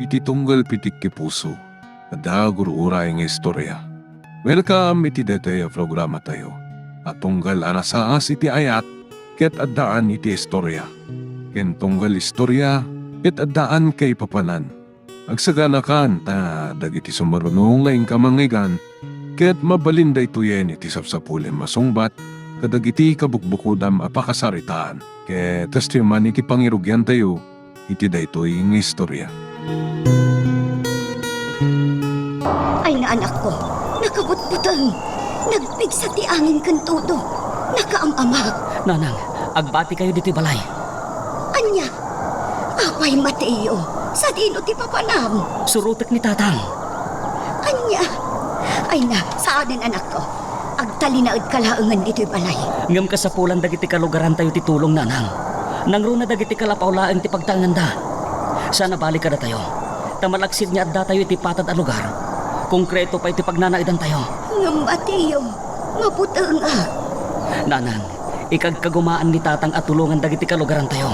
iti tunggal pitik ki puso. Ada gurura nga istorya. Welcome iti dete programa tayo. At tunggal anasaas iti ayat, ket addaan iti istorya. Ken tunggal istorya, ket addaan kay papanan. Agsaganakan ta dagiti sumarunong laing kamangigan, ket mabalinda ituyen iti sapsapulen masungbat, kadagiti kabukbukudam apakasaritaan. Ket testiman iti pangirugyan tayo, iti daytoy nga istorya. Ay na anak ko, nakabutbutang, nagpigsa ti angin kantudo, nakaamamag. Nanang, agbati kayo dito balay. Anya, apay Mateo, sa dino ti papanam. Surutek ni tatang. Anya, ay na, saanin anak ko, agtalinaad kalaangan dito'y balay. Ngam kasapulan dagiti kalugaran tayo ti tulong nanang. Nangruna dagiti kalapawlaang ti pagtanganda. Sana balik ka na tayo. Tamalaksid niya adda tayo iti patad a lugar. Konkreto pa iti pagnanaidan tayo. Ngam Mateo, maputang Nanang, ikagkagumaan ni tatang at tulungan dagiti kalugaran tayo.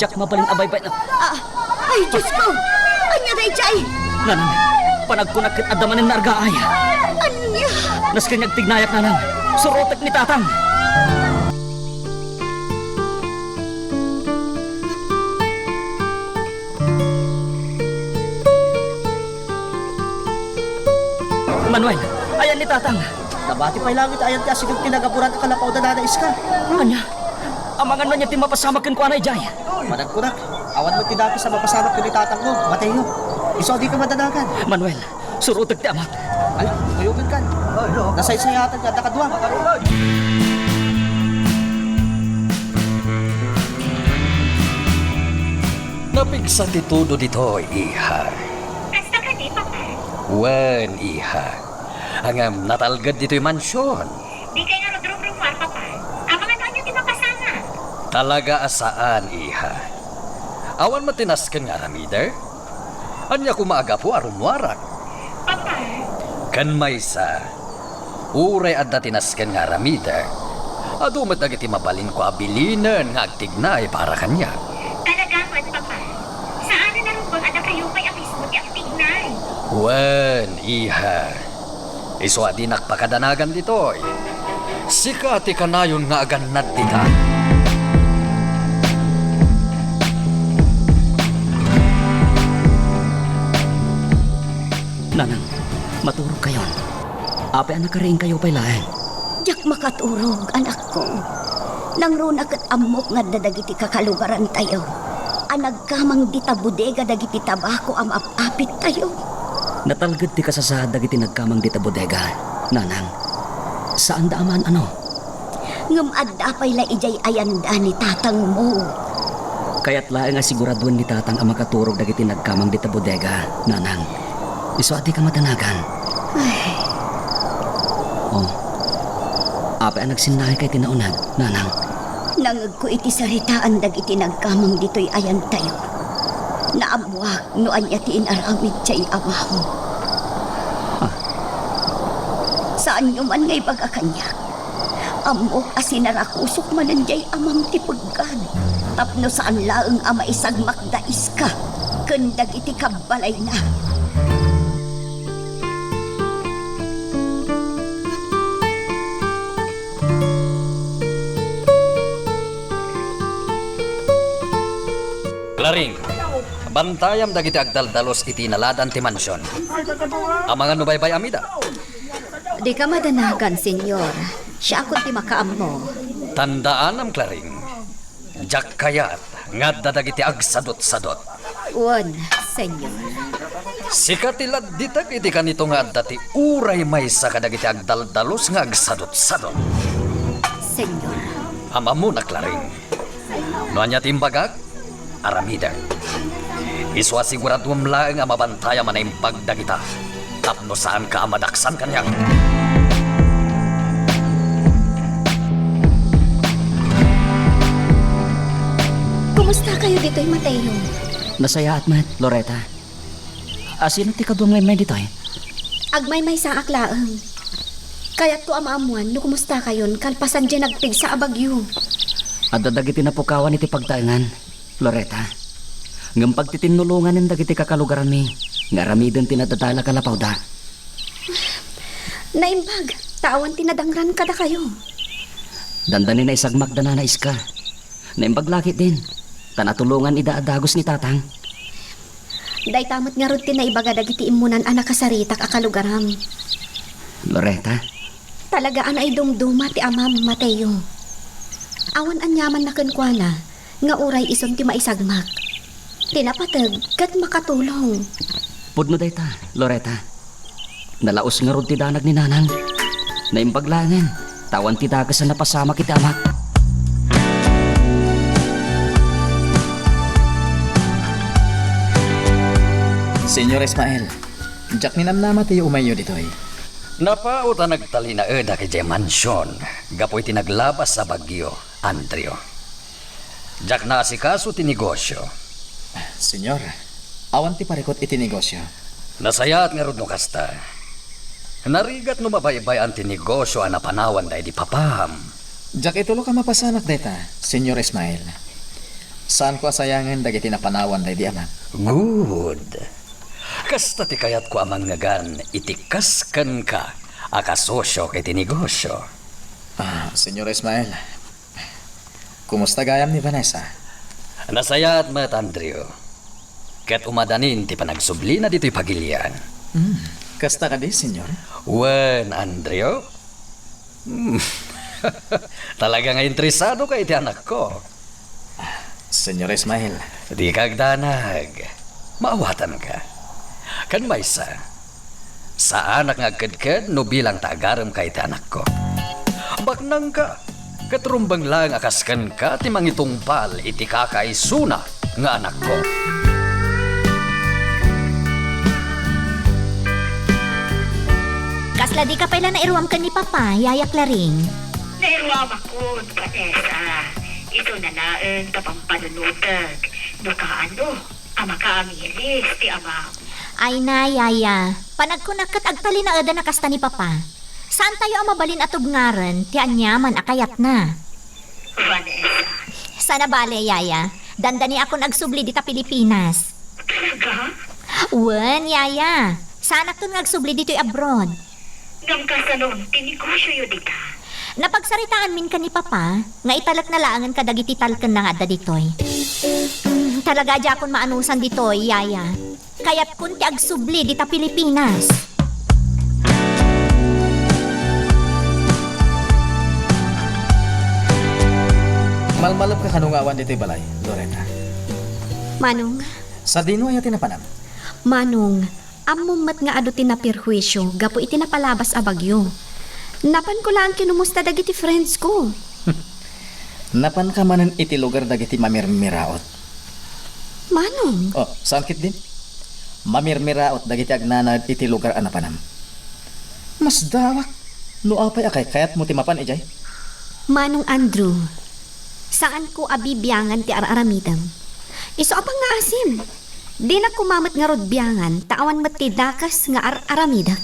Jack mabalin abay-bay na. Ay Diyos ko, anya day jay. Nanang, panagkunakit adamanin na argaay. Anya, Nas kanyag tignayak nanang. Surutek ni tatang. Manuel, ayan ni tatang. Nabati pa'y langit ayan ti asigag tinagapuran at kalapaw na nanais ka. Anya, amangan man niya ti mapasamakin ko anay jay. Managkunak, awan mo tinaki sa mapasamak ko ni tatang mo, Mateo. Iso di ka madanagan. Manuel, surutag ti amak. Ay, kuyugin ka. Nasaysayatan ka, nakadwa. Napigsa ti tudo dito, iha. kasta ka di papa. Wen, iha. Hangam natalgad dito'y mansyon. Di kayo rudrong-rumwar papa. Abangan mo niyo ti mapasanga. Talaga asaan, iha. Awan matinasken nga ramider? Anya kumaaga po arumwarak. Papa, Kan maysa. Uray adda tinasken nga ramider. Adumat agiti mabalin ko abilinen nga agtignay para kanya. talagaman papa. Saan na narubang ada kayo kay abismo ti aktignay? Wen, iha. Iso adi nakpakadanagan dito'y. Sikati ka na yun nga aganad di ka. Nanang, maturog kayo. Ape anak rin kayo pa'y laeng. Diyak makaturog, anak ko. Nang runa kat amok nga dadagiti kakalugaran tayo. Anagkamang dita bodega dagiti tabako am apapit tayo. Natalgad ti kasasahad dagiti nagkamang dita bodega. Nanang, saan daaman ano? Ngam adda pa'y la ijay ayanda ni tatang mo. Kaya't laeng asiguraduan ni tatang ang makaturog dagiti nagkamang dita bodega. Nanang, iso ati ka matanagan. Oh, ape ang nagsinnahay kay tinaunag, nanang. Nangag ko iti saritaan dagiti nagkamang dito'y ayan tayo. Naamwak no anya ti inaramid tiya'y amam. Saan nyo man ngay baga kanya? Amok asinarakusok manan jay amam ti paggan. Tapno saan laeng ama isagmak dais ka. Kendag iti kabalay na. Klaring, bantayam dagiti agdaldalos iti naladan ti mansyon. Ang mga nubaybay amida. Di ka madanagan, senyor. Siya ako ti makaam mo. Tandaan am Klaring. Jak kayat nga dadagiti agsadot-sadot. Uwan, senyor. Sikatilad ditag iti kanito nga dati uray may sa kadagiti agdaldalos nga agsadot-sadot. Senyor. Ama mo na Klaring. No anya timbagak, aramida. Iswa siguraduam laeng ang mabantaya manaimpag dagita. Tapno saan ka amadaksan kanyang. Kumusta kayo dito'y Mateo? Nasaya at mat, Loretta. Asino ti kadwang may dito eh? Agmay may sa aklaang. Kaya't ko amaamuan, no kumusta kayon, kalpasan dyan nagpig sa abagyo. At dadagiti na pukawan iti pagtaingan, Loretta. Ngam pagtitinulungan ng dagiti kakalugaran mi, nga ramiden tinadadala kalapaw da. Naimbag, tawan tinadangran kada kayo. Dandanin na isagmak da na nais ka. Naimbag laki din. Tanatulungan idaadagos ni tatang. Day tamot nga rod tinaibaga dagiti imunan anak kasaritak akalugaram. Loretta, Talagaan ay dumduma ti amam Mateo. Awan anyaman na kenkwana, nga uray ison ti maisagmak. Tinapatag kat makatulong. pudno day ta, Loretta. Nalaos nga rod ti danag ni nanang. Naimbag langan, tawan ti dagas na napasama kita amak. Senyor Ismael, jak ni namnama tayo umayo ditoy. Napauta nagtali na eda kay Jay Mansion. Gapoy tinaglabas sa Bagyo, Andrio. Jak na asikaso ti negosyo. Senyor, awan ti parikot iti negosyo. Nasayat nga rod no kasta. Narigat no mabaybay ang ti negosyo ang napanawan day di papaham. Jak itulo ka mapasanak deta, Senyor Ismael. Saan ko asayangan dagiti napanawan day di anak? Good. Kasta ti kayat ko amang ngagan itikaskan ka akasosyo kay ti negosyo. Senyor Ismael, kumusta gayam ni Vanessa? Nasayat mat Andrio. Ket umadanin ti panagsubli na dito'y pagilian. Kasta ka di, senyor? Wen, Andrio? Talaga nga interesado kay ti anak ko. Senyor Ismael, Di kagdanag. Maawatan ka. Kan maysa. Sa anak nga kadkad no bilang taagaram kay ti anak ko. Baknang ka. Katrumbang lang akaskan ka ti mangitungpal iti kakaisuna nga anak ko. Kasla di ka pala na iruam ka ni Papa, Yaya Claring. Nairuam ako, Vanessa. Ito na laeng tapampanunutag. Ano, ama ka amilis, ti ama. Ay na, Yaya. Panagkunakat agtali na eda na kasta ni Papa. Saan tayo ang mabalin atog ngaran, ti anyaman akayat na. Vanessa, Sana bale, Yaya. Dandani ako nagsubli dita Pilipinas. talaga? Wen, Yaya. Sana to nagsubli dito'y abroad. Ngam ka sa noon, tinegosyo yun dita. Napagsaritaan min ka ni Papa, nga italak na laangan ka dagiti talken na nga da ditoy. Talaga di akon maanusan ditoy, Yaya. Kaya't kun ti agsubli dita Pilipinas. malmalap ka kanungawan dito'y balay, Loretta. Manong, Sa dino ay atin napanam. Manong, amumat nga ado tinapirhuisyo, gapo iti napalabas a Bagyo. Napan ko lang kinumusta dagiti friends ko. Napan ka manan iti lugar dagiti mamirmiraot. Manong, Oh, saan kit din? Mamirmiraot dagiti agnanad iti lugar anapanam. Mas dawak. No apay akay kayat mo ti mapan ijay. Manong Andrew, saan ko abibiyangan ti araramidam? Iso apang nga asim. Di na kumamat nga rod biyangan, tawan mat ti dakas nga aramidak.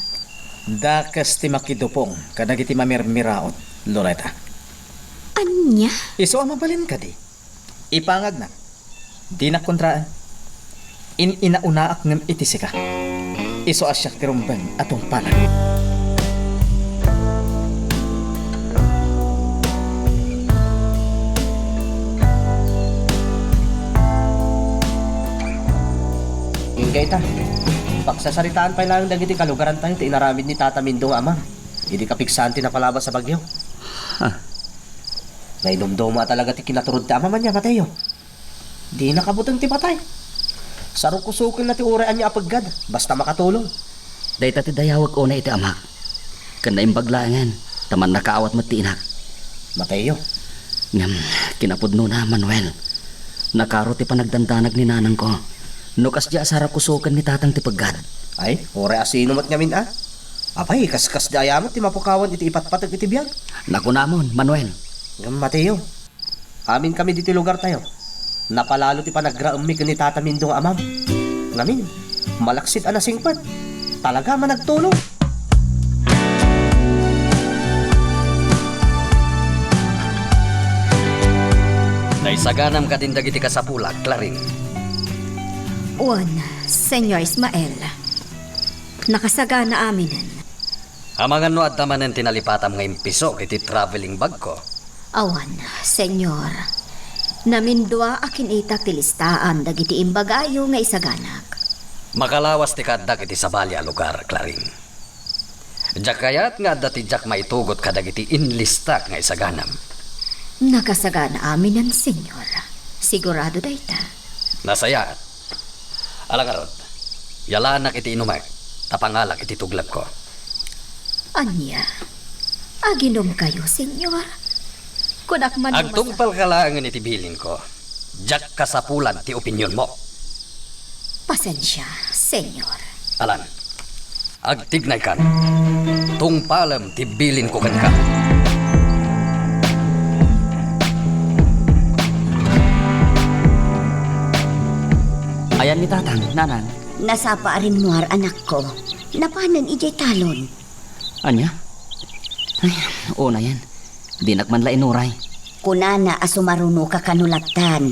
Dakas ti makidupong kadagiti mamirmiraot, Loretta. Anya? Iso ang mabalin ka di. Ipangag na. Di na kontraan. Inaunaak ngam itisi ka. Iso asyak tirumbang atong palag. Yung gaita. Pagsasaritaan pa lang dagiti kalugaran tayo, ti inaramid ni Tata Mindong ama. Hindi kapiksan ti napalabas sa Bagyo. Nainumdoma talaga ti kinaturod ti ama man niya, Mateo. Di nakabutang ti patay. Saruk-kusukil na ti urayan niya apaggad, basta makatulong. Day ti dayawag o na iti amak. Kan naimbag langan, taman nakaawat mo ti inak. Mateo, Ngam, kinapudno na, Manuel. Nakaro ti panagdandanag ni nanang ko. Nukas di asara kusukan ni tatang ti paggad. ay, ura asino mat ngamin Apay, kaskas daya mo ti mapukawan iti ipatpatag iti biyag. Naku namon, Manuel. Ngam Mateo, amin kami diti lugar tayo. Napalalo ti panagraamig ni Tata Mindong amam. Ngamin, malaksit anasingpad. Talaga man nagtulong. Naisaganam ka din dagiti kasapulak, Claring. Uwan, Senyor Ismael. Nakasagana aminan. Amangan no at naman ang tinalipatam ng impiso iti traveling bag ko. Awan, Senyor. Namindwa akin itak tilistaan dagiti imbagayo nga isaganak. Makalawas ti kadak iti sabali a lugar, Claring. Diyak kayat nga dati diyak maitugot kadag iti inlistak nga isaganam. Nakasagana aminan, Senyor. Sigurado dayta. Nasaya. Alangarod, yalanak iti inumak, tapangalak iti tuglap ko. Anya, aginom kayo, Senyor. Kunak man Agtungpal kalangan iti bilin ko. Diyak kasapulan ti opinyon mo. Pasensya, Senyor. Alan, agtignay kan. Tungpalam ti bilin ko kan ka. Ayan ni tatang, nanan. Nasapa rin muar anak ko. Napanan ijay talon. Anya? Ay, una yan. Di nakman inuray. Kunana asumaruno ka kanulatan.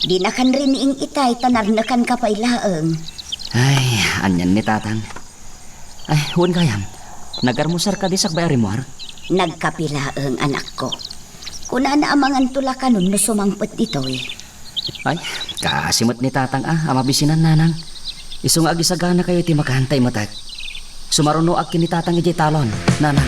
Di na kan rin ing itay tanarnakan ka pailaeng. Ay, anyan ni tatang. Ay, huwag kayam. Nagarmusar ka di sakbayari mo, har? Nagkapilaeng anak ko. Kunana amangan tula ka nun no sumangpet dito eh. Ay, kasimot ni tatang amabisinan nanang. Isong agisagana kayo ti makahantay matag. Sumaruno ag kini tatang ijay talon, nanang.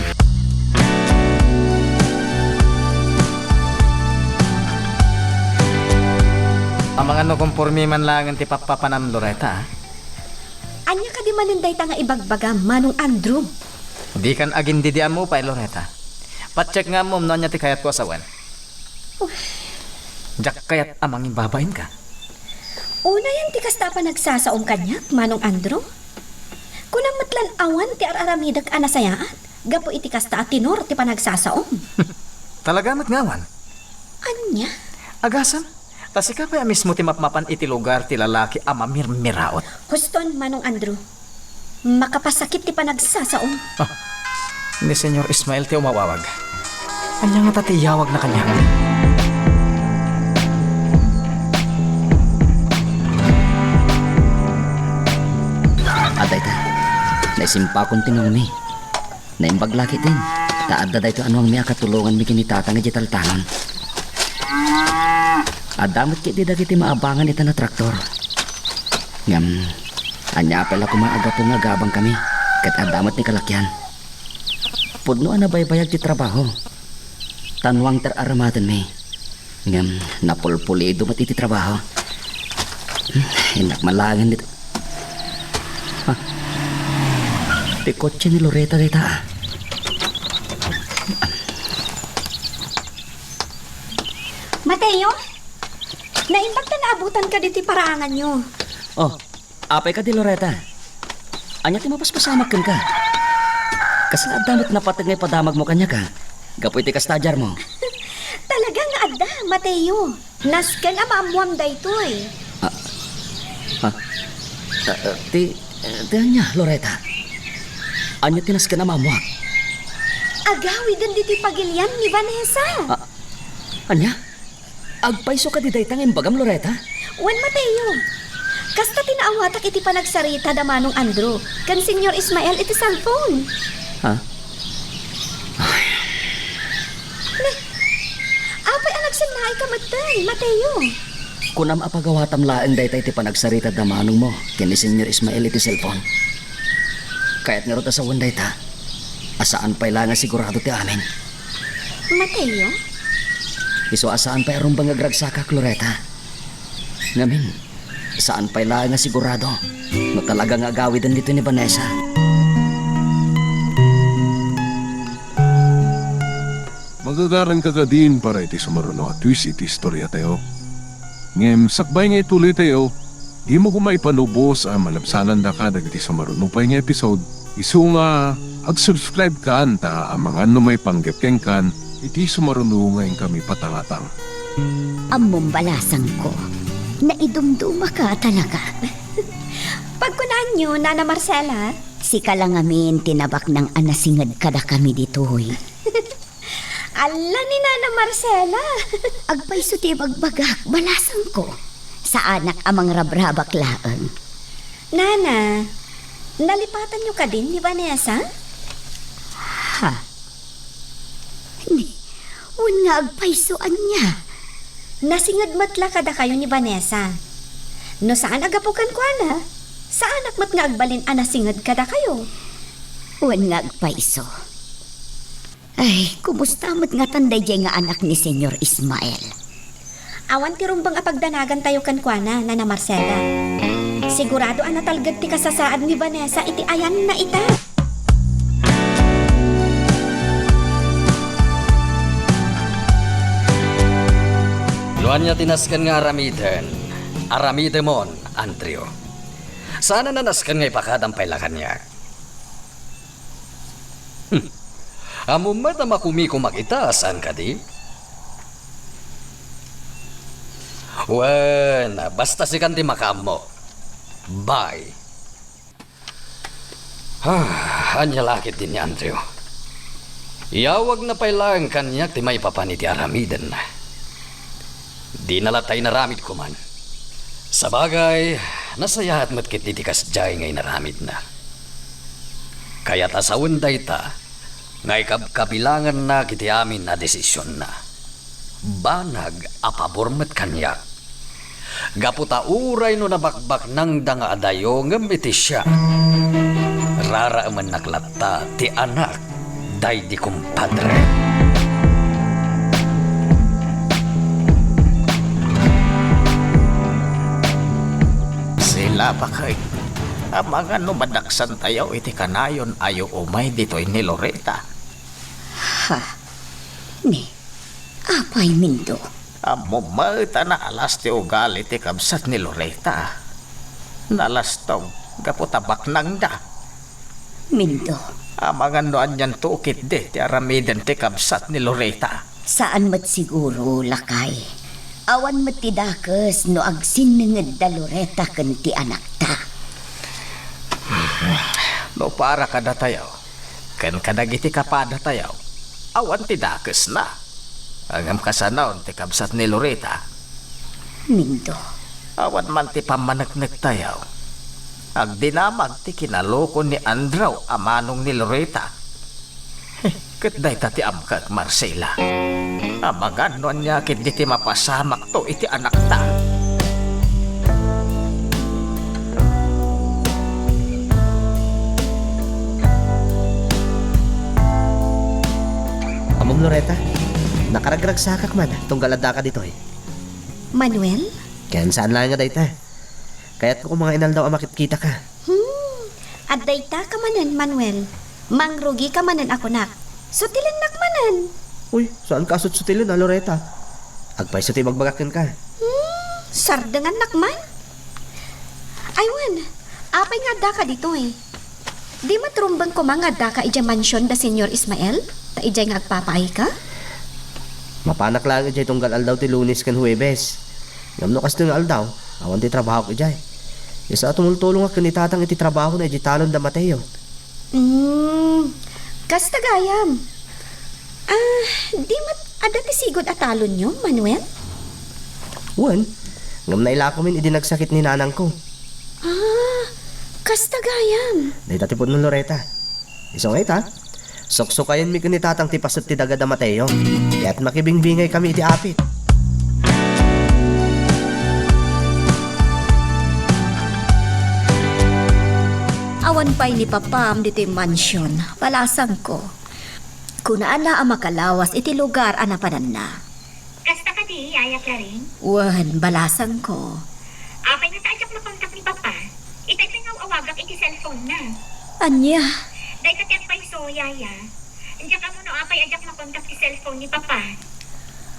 Amangan no konforme man lang ang tipapapanam Loretta. Anya ka di maninday ta nga ibagbaga manong Andrew. Di kan agin didian mo pa Loretta. Patcheck nga mo no nya ti kayat ko asawan. Jak kayat amang imbabain ka. Una yan ti kasta pa nagsasaom kanyak, manong Andrew. Kunang matlan awan ti araramidag anasayaan. Gapo iti kasta at tinor ti panagsasaom. Talaga matngawan. Anya? Agasan? Tasika pa mismo ti mapmapan iti lugar ti lalaki amamirmiraot. Huston, manong Andrew. Makapasakit ti panagsasaom. Ni Senyor Ismael ti umawawag. Anya nga tatiyawag na kanya. Aday ta. Naisimpa kong tinumi. Naimbaglaki din. Taadda da ito ano ang miya katulungan mi kinitatang iti taltanon. Adamot kiti dagiti maabangan ita na traktor. Ngam, anya pala kumaaga po nga gabang kami. Kat adamot ni kalakyan. Pudno na baybayag ti trabaho. Tanwang teraramatan mi. Ngam, napulpulido mati ti trabaho. Hinak malangan dito. Ti kotse ni Loretta dita. Mateo? Naimbag na naabutan ka diti paraangan nyo. Oh, apay ka di Loretta. Anya ti mapaspasamak kan ka. Kasla damot na patag ngay padamag mo kanya ka. Gapoy ti kastadyar mo. Talaga nga adda, Mateo. Nasken amamuam da ito eh. Ti anya Loretta. Anya tinas ka na mamuak. Agawi din diti pagilyan ni Vanessa. Anya? Agpaiso ka di daytang imbagam Loretta? Wan Mateo. Kasta tinaawatak iti panagsarita da manong Andrew. Kan Senyor Ismael iti cellphone. Ha? Apay ang nagsinay ka matay, Mateo. Kunam apagawatam laeng daytay iti panagsarita da manong mo. Kini Senyor Ismael iti cellphone. Kaya't nga rota sa wanday ta. Asaan pa'y lang nga sigurado ti amin. Mateo? Iso asaan pa'y arumbang agragsaka, Loretta. Ngamin, saan pa'y lang nga sigurado. No talaga nga agawidan dito ni Vanessa. Magagaran ka ka din para iti sumaruno at twist iti istorya tayo. Ngem, sakbay nga ituloy tayo. Di mo kumaipanubos ang malabsanan da ka dagiti sumaruno pa nga episode. Isu nga, ag-subscribe ka anta ang mga may panggapkeng kan iti sumaruno ngayon kami patangatang. Among balasang ko. Naidumduma ka talaga. Pagkunan nyo, Nana Marcela. Si kalangamin tinabak ng anasingad kada kami ditoy. Ala ni Nana Marcela. Agpay so ti bagbagak, balasang ko. sa anak amang rabrabak laeng. Nana, nalipatan niyo ka din ni Vanessa? Ha? Ni, un nga agpaysoan niya. Nasingad matla kada kayo ni Vanessa. No saan agapukan ko ana? Saan akmat nga agbalin anasingad kada kayo? Un nga agpayso. Ay, kumusta mo't nga tanday jay nga anak ni Senyor Ismael? Awan ti rumbang apagdanagan tayo kan kuana, Nana Marcela. Sigurado ana talgad ti kasasaad ni Vanessa iti ayan na ita. Luan niya tinaskan nga aramiden. Aramidemon, Andrew. Sana nanaskan nga ipakadampay lakan niya. Amumat na makumiko makita, saan ka di? Wen, basta si kanti makamo. Bye. Anya lakit din ni Andrew. Iyawag na pailang kanyak ti may papaniti aramiden na. Di nalatay naramid ko man. Sa bagay, nasayahat mo't kititikas jay ngay naramid na. Kaya tasawin day ta, ngay kabilangan na kiti amin na desisyon na. Banag apabor met kanyak. Gaputa uray no nabakbak nang danga adayo ngamiti siya. Rara man naklata ti anak, day di kumpadre. Sila pa kay mga numadaksan tayo iti kanayon ayo umay dito'y ni Loretta. Ha? Ni, apay mindo. Amo mata na alas ti ugali ti kabsat ni Loretta. Nalastong gaputabak nang da. Mindo, Amangan noan yan tukit di ti aramiden ti kabsat ni Loretta. saan mat siguro lakay? Awan mat ti dakes no agsinenged da Loretta ken ti anak ta. No para kada tayo, ken kadagiti kapada tayo, awan ti dakes na. Angam kasanaon ti kabsat ni Loretta, Mindo, awan man ti pamanagnek tayo. Agdinamag ti kinaloko ni Andraw amanong ni Loretta. Ket day ta ti amkag Marcela. Amangan noon niya kit di ti mapasamak to iti anak ta. Amom Loretta, nakaragragsakak man, tunggal adda ka dito eh. Manuel? Kaya saan lang nga dayta? Kaya't ko mga inal daw amakit kita ka. Adday ta ka manen, Manuel. Mangrugi ka manen ako nak. Sutilan nak manen. Uy, saan ka sutilin na Loretta? Agpay sa ti magbagakin ka. Sardangan nak man. Aywan, apay nga da ka dito eh. Di matrumbang ko mga da ka ija mansyon da Senyor Ismael? Ta ija nga agpapay ka? Mapanak lang ijay tunggal aldaw ti Lunes kan Huwebes. Ngamno kas ting aldaw, awan ti trabaho ko ijay. Isa tumultulong ak kanitatang iti trabaho na ijay talon da Mateo. Kasta gayam. Di mat ada ti sigod atalon nyo, Manuel? Wan, ngam na ilako min idinagsakit ni nanang ko. Kasta gayam. Day tatipod ng Loretta. Isang ngayta, sok-sokayan mi kanitatang ti pasot ti daga da Mateo. Kaya't makibingbingay kami iti apit. awan pa'y ni papam dito mansyon, palasang ko. Kunaan na ang makalawas iti lugar anapanan na. Kasta ka di, Yaya Claring? Wan, balasang ko. Apay na taajak na kontak ni Papa. Itay ka nga awagak iti cellphone na. Anya, Dahil ka tiyat pa iso, Yaya. Andiyan ka muna apay ajak na kontak ti cellphone ni Papa.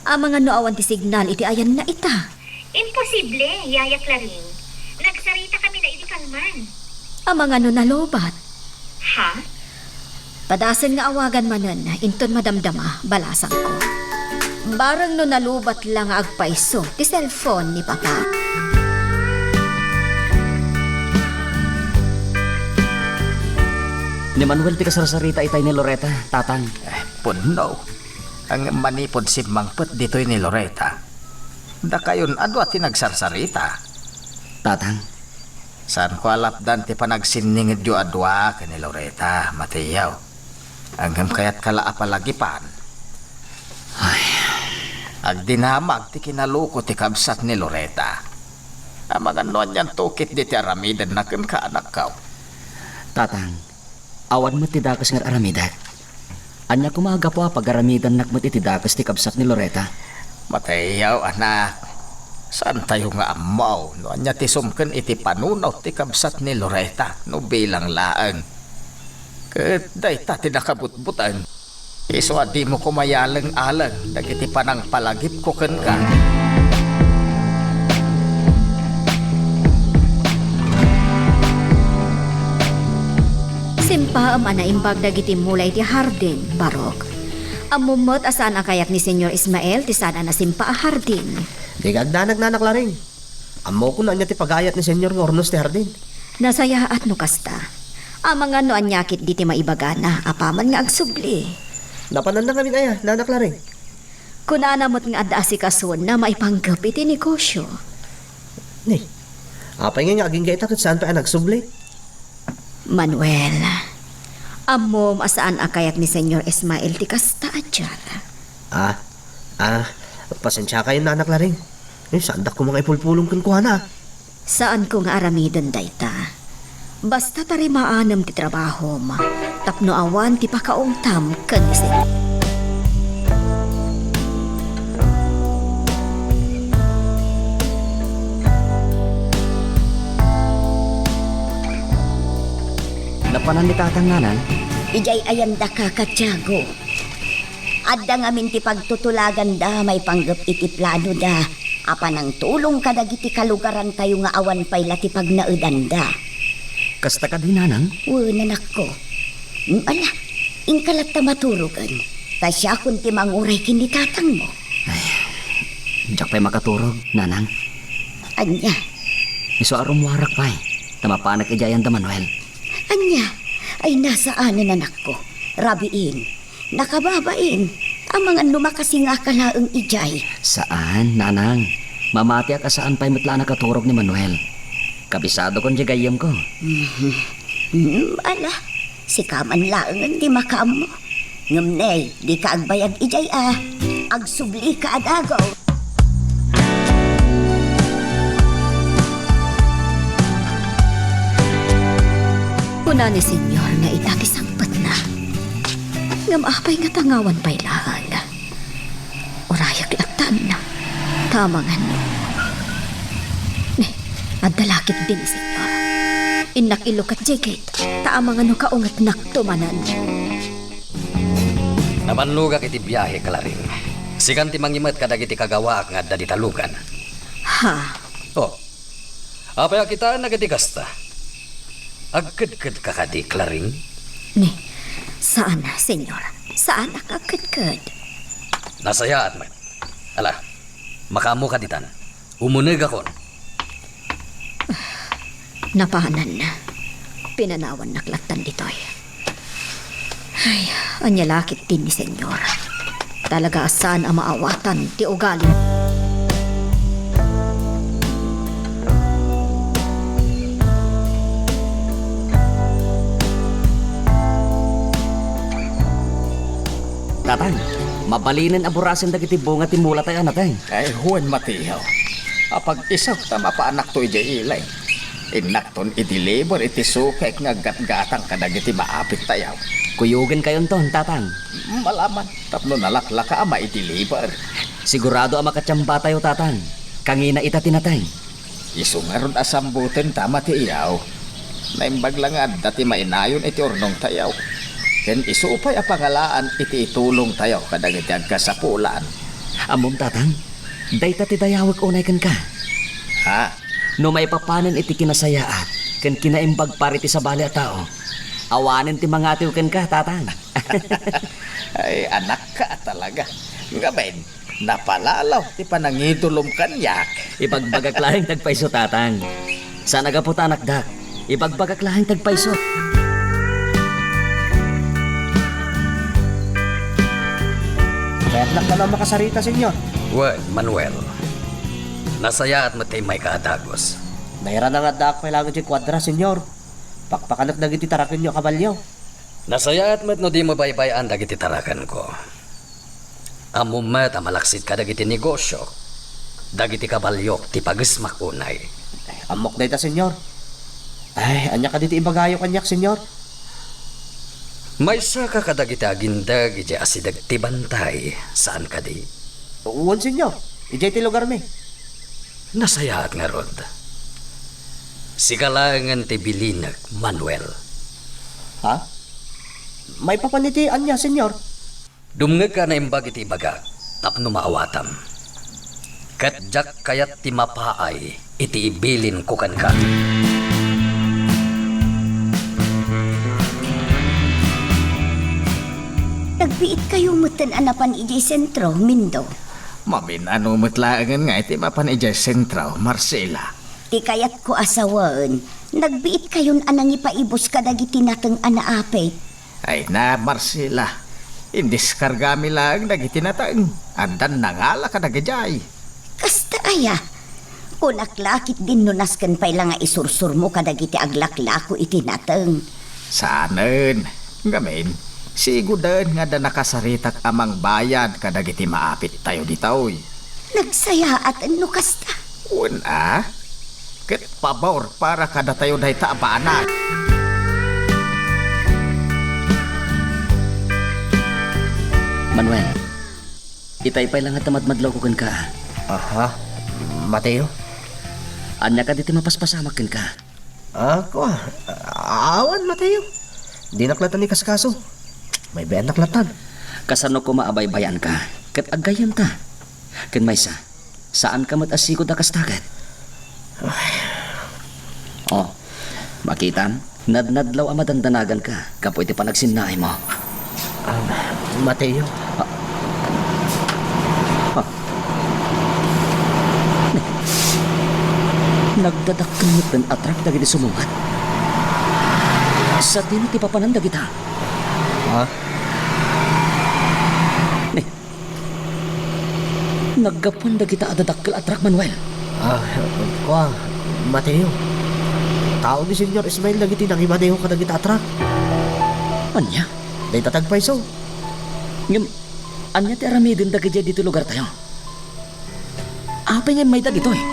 ang mga noawan ti signal iti ayan na ita. Imposible, Yaya Claring. Nagsarita kami na iti kalman. Ang mga no nalobat. Ha? Padasan nga awagan manan, inton madamdama, balasang ko. Barang no nalubat lang agpaiso, ti cellphone ni Papa. Ni Manuel ti kasarsarita itay ni Loretta, tatang. Puno. Ang manipod si Mangpet dito'y ni Loretta. Da kayon adwa ti nagsarsarita. Tatang, Saan ko alapdan ti panagsiningid yu adwa ka ni Loreta, Matiyaw. Hanggang kaya't kala apalagipan. Agdinamag ti kinaluko ti kabsat ni Loreta. Amangan noon yan tukit di ti aramidan na ken ka anak kaw. Tatang, awan mo ti dakas nga aramidak. Anya kumaga po pag-aramidan nakmat iti dakas ti kabsat ni Loreta. Matayaw, anak. Saan tayo nga amaw? No, anya ti sumken iti panunaw ti kabsat ni Loreta. No bilang laang. Ket day ta ti nakabutbutan. Iso adi mo kumayalang-alang. Dagiti panang palagip ko ken ka. Simpa ang anaimbag dagiti mulay ti hardin, Barok. Amumot asaan ang kayak ni Senyor Ismael ti sana na simpa a hardin. Di gagdanag na naklaring. Amo ko na niya ti pagayat ni Senyor ng Ornos ti Hardin. Nasaya at no kasta. Ang mga no anyakit di ti maibagana, apaman nga agsubli. Napanan na kami kaya, nanaklaring. Kunanamot nga adda si kason na maipanggap iti negosyo. Ni, apay nga aging gaita kat saan pa nagsubli? Manuel, amom asaan ang kayak ni Senyor Ismael ti kasta adyar. Pasensya kayo nanaklaring. Sandak ko mga ipulpulong kan kuha na. Saan ko nga aramidan dayta? Basta tari maanam ti trabaho ma. Tapno awan ti pakaungtam ken si. Napanan ni Tatang nanan. Ijay ayanda ka katyago. Adda nga min ti pagtutulagan da may panggap iti plano da. Apa nang tulong kadagiti kalugaran tayo nga awan pay lati pag naudanda. Kasta ka din nanang? Nanak ko. Ala, ingkalat ta maturugan. Tasya kun ti manguray kini tatang mo. Diyak pa'y makaturog, nanang. Anya, Iso arom warak pa'y. Tamapanak ijayan da Manuel. anya, ay nasaan nanak ko. Rabiin, nakababain. Ang mga numakasing akalaang ijay. Saan, nanang? Mamati ka saan pa'y matla nakaturog ni Manuel. Kabisado kon jagayam ko. Ala, si kaman laang di makam mo. Ngamnay, di ka agbayag ijay agsubli ka adagaw. Una ni Senyor nga itati sangpat na. Ngamapay nga tangawan pa'y lahal. Orayag laktan na. Tamangan no. Adalakit din, Senyor. Inak ilukat jigit. Taamangan no kaungat naktumanan. Namanluga kiti biyahe kalaring. Sikan ti mangimet kadagiti kagawa nga adda di talugan. Ha? Oh. Apaya kita nagiti kasta. Agked-ked ka kadi klaring. Ni, saan na, Senyor? Saan nakakadkad? Nasaya at man. Ala, makamu ka ditan. Umunig akon. Napahanan na. Pinanawan naklatan ditoy. Ay, anyalakit din ni Senyor. Talaga saan ang maawatan ti ugali. Tatang, mabalinin aburasin dagiti bunga ti mula tayo natay. Ay, Juan Matiyaw. Apag isaw tama pa anak to ijay ilay. Inakton i-deliver iti sukay nga gatgatang kadagiti maapit tayaw. Kuyugin kayon ton, Tatang. Malaman, tapno nalaklaka ama i-deliver. Sigurado ang makatsamba tayo, Tatang. Kangina ita tinatay. Isu nga ron asambutin tama ti iyaw. Naimbag lang nga dati mainayon iti ornong tayaw. Ken isupay a pangalaan iti itulong tayaw kadagiti agkasapulaan. Amom, Tatang. Dayta ti dayawag unay kan ka. Ha? No may papanan iti kinasayaat, ken kinaimbag pari ti sabali a tao. Awanin ti mangatiw ken ka, Tatang. Ay, anak ka talaga. Nga ben, napalalaw ti panangitulong kanyak. Ibagbagak lahing tagpaiso, Tatang. Sa nagaputa anakdak, ibagbagak lahing tagpaiso. Kaya't lang ka na makasarita, Senyor. Well, Manuel. Nasaya at matay may kaadagos. Nahira na nga da ako kailangan di kwadra, senyor. Pakpakanak dagiti tarakin nyo kabalyo. Nasaya at met no di mo baybayan dagiti tarakan ko. Amo met malaksit ka dagiti negosyo. Dagiti kabalyok ti pagesmak unay. Amok na ita, senyor. Ay, anya ka dito ibagayo kanyak, senyor. May saka ka dagiti agindag iti asidag ti bantay. Saan ka di? Uwan, senyor. Ijay ti lugar mi. Nasaya at nga rod. Sigalangan ti bilinag, Manuel. Ha? May papaniti anya, senyor. Dumngeg ka na imbag iti ibaga, tapno maawatam. Katjak kayat ti mapaay, iti ibilin ko kan ka. Nagbiit kayo mutan anapan ijay sentro, Mindo. Mamin ano matlaangan nga iti mapan ijay sentro, Marcela. Ti kayat ko asawaan, nagbiit kayon anang ipaibos kadagiti nateng anaapit. Ay na, Marcela. Indiskargami lang dagiti natang. Andan nangala ka nagajay. Kasta aya, kunaklakit din nunaskan pay lang nga isursur mo kadagiti aglaklako iti nateng. Saanen. Gamin, sigudan nga da nakasaritak amang bayad kadagiti maapit tayo ditaoy. Nagsaya at ano kasta. Una, ket pabor para kada tayo dahi taabanan. Manuel, itay-pay lang at tamadmadlaw ko kan ka. Aha. Mateo? Anya ka diti mapaspasamak kan ka. Ako awan, Mateo. Di naklatan ni kaskaso. May bayan naklatan. Kasano ko maabay-bayan ka, kat agayan ta. Kan maysa, saan ka matasikod na kastagat? Oh, makitan, nadnadlaw ang madandanagan ka, kapo iti panagsinay mo. Mateo? Nagdadakkenit ng atrak dagiti sumungat. Sa dino ti papananda kita. Ha? Naggapon da kita adadakkel atrak, Manuel. Mateo. Tao ni Senyor Ismael dagiti nangimaneho ka dagiti atrak. Anya? Day tatagpay so. Ngam, anya ti aramidin dagiti dito lugar tayo. Apay nga may dagito eh.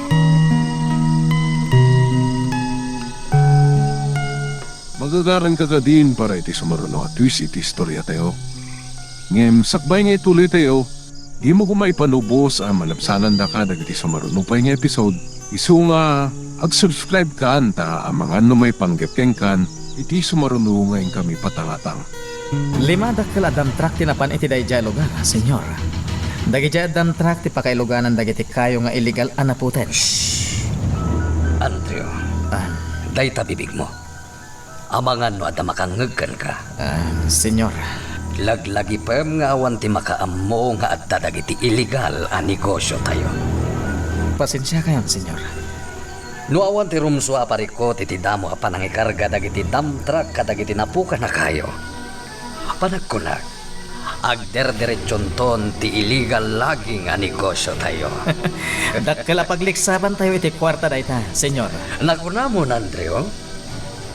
Magagaran ka din para iti sumaruno at twist iti istorya tayo. Ngem, sakbay nga ituloy tayo, di mo kumaipanubos ang malapsanan da ka dagiti sumaruno pa nga episode. Isu nga, ag-subscribe ka anta ang mga may panggapkeng kan, iti sumaruno ngayon kami patangatang. 5 dakkel adam trak tinapan iti dayjay lugar, senyor. Dagiti adam trak ti pakailuganan dagiti kayo nga illegal anaputen. Andrew, day tabibig mo. Amangan no at makangagkan ka. Senyor. Laglagi pa nga awan ti makaammo nga at dagiti illegal a negosyo tayo. Pasensya kayo, senyor. No awan ti rumso apariko ti damo a panangikarga dagiti dump truck kadagiti napuka na kayo. Panagkunag, agder-diretsyon ton ti illegal laging a negosyo tayo. Dakkel a pagliksaban tayo iti kwarta dayta, senyor. Nakunamon, Andrew.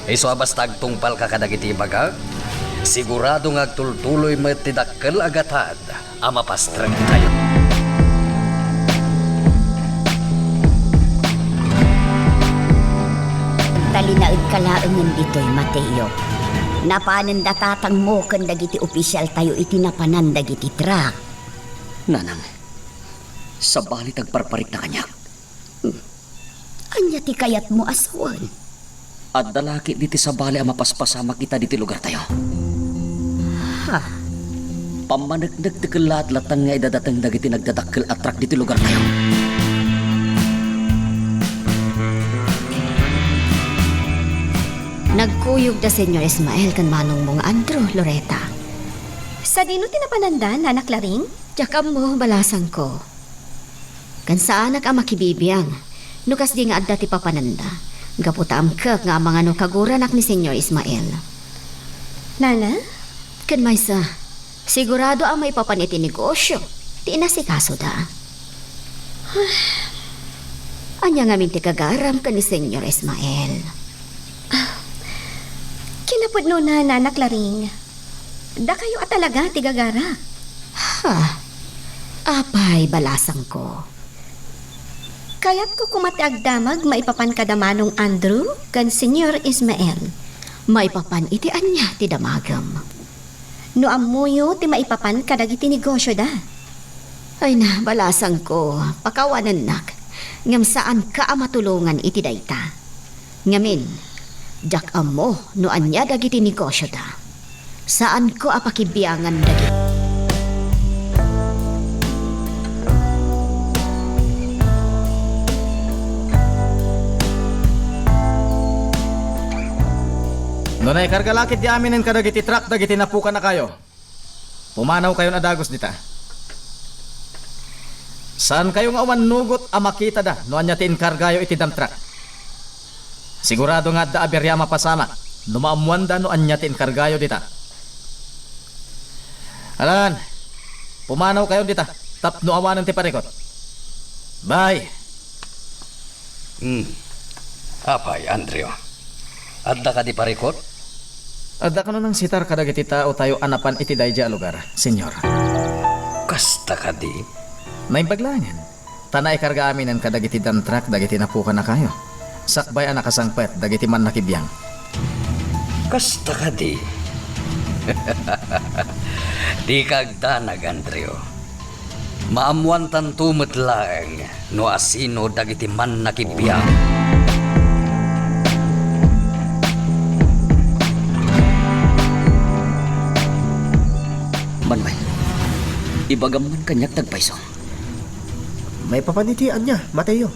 Iso basta agtungpal ka kadagiti baga, sigurado nga agtultuloy mo ti dakkel agatad a mapastrang tayo. Talinaid kalaangan dito'y Mateo. Napanan datatang mo kan dagiti opisyal tayo itinapanan dagiti truck. Nanang, sa bali tagparparik na kanyak. Anya ti kayat mo asawan. At dalaki diti sa bali ang mapaspasamak kita diti lugar tayo. Ha? Pamanagdag ti kalat-latang nga idadatang dagiti nagdadakkel atrak diti lugar tayo. Nagkuyog da Senyor Ismael kan manong mong Andrew, Loretta. Sa dino tinapananda, nanak laring? Jakam mo, balasan ko. Kan saan ang makibibiyang, nukas di nga adda ti papananda. Gaputam kak nga mga no kaguranak ni Senyor Ismael. Nana? Kan maysa, sigurado ang may papaniti negosyo. Di na si kaso da. Anya nga min ti kagaram ka ni Senyor Ismael. Kinapudno na nanak Laring. Da kayo at talaga tigagara. Ha? Apay balasang ko. Kaya't ko kumati agdamag maipapan kadamanong Andrew kan Senyor Ismael. Maipapan iti anya ti damagam. No amuyo ti maipapan kadagiti negosyo da. Ay na, balasang ko. Pakawanan nak. Ngam saan ka matulungan iti dayta. Ngamin, jak amo no anya dagiti negosyo da. Saan ko apakibiyangan dagiti. No na ikargalakit di aminin ka dagiti truck dagiti napukan na kayo. Pumanaw kayo na dagos dita. Saan kayo nga uman nugot a makita da no anya ti inkargayo iti dam truck. Sigurado nga da aberya mapasama no maamuan da no anya ti inkargayo dita. Alan, pumanaw kayo dita tapno awanan ti parikot. Bye. Apay, Andrew. Adda ka di parikot? Adda ka no nang sitar kadagiti tao tayo anapan iti dayja a lugar, senyor. Kasta ka di? Naimbaglangan. Tanay karga amin ang kadagiti dam truck dagiti napukan na kayo. Sakbay anak kasangpet dagiti man nakibiyang. Kasta ka di? Di kagdanag, Andrew. Maamuan tantumot lang no asino dagiti man nakibiyang. Manway, ibagam man kanyak tagpaiso. May papanitian niya, Mateo.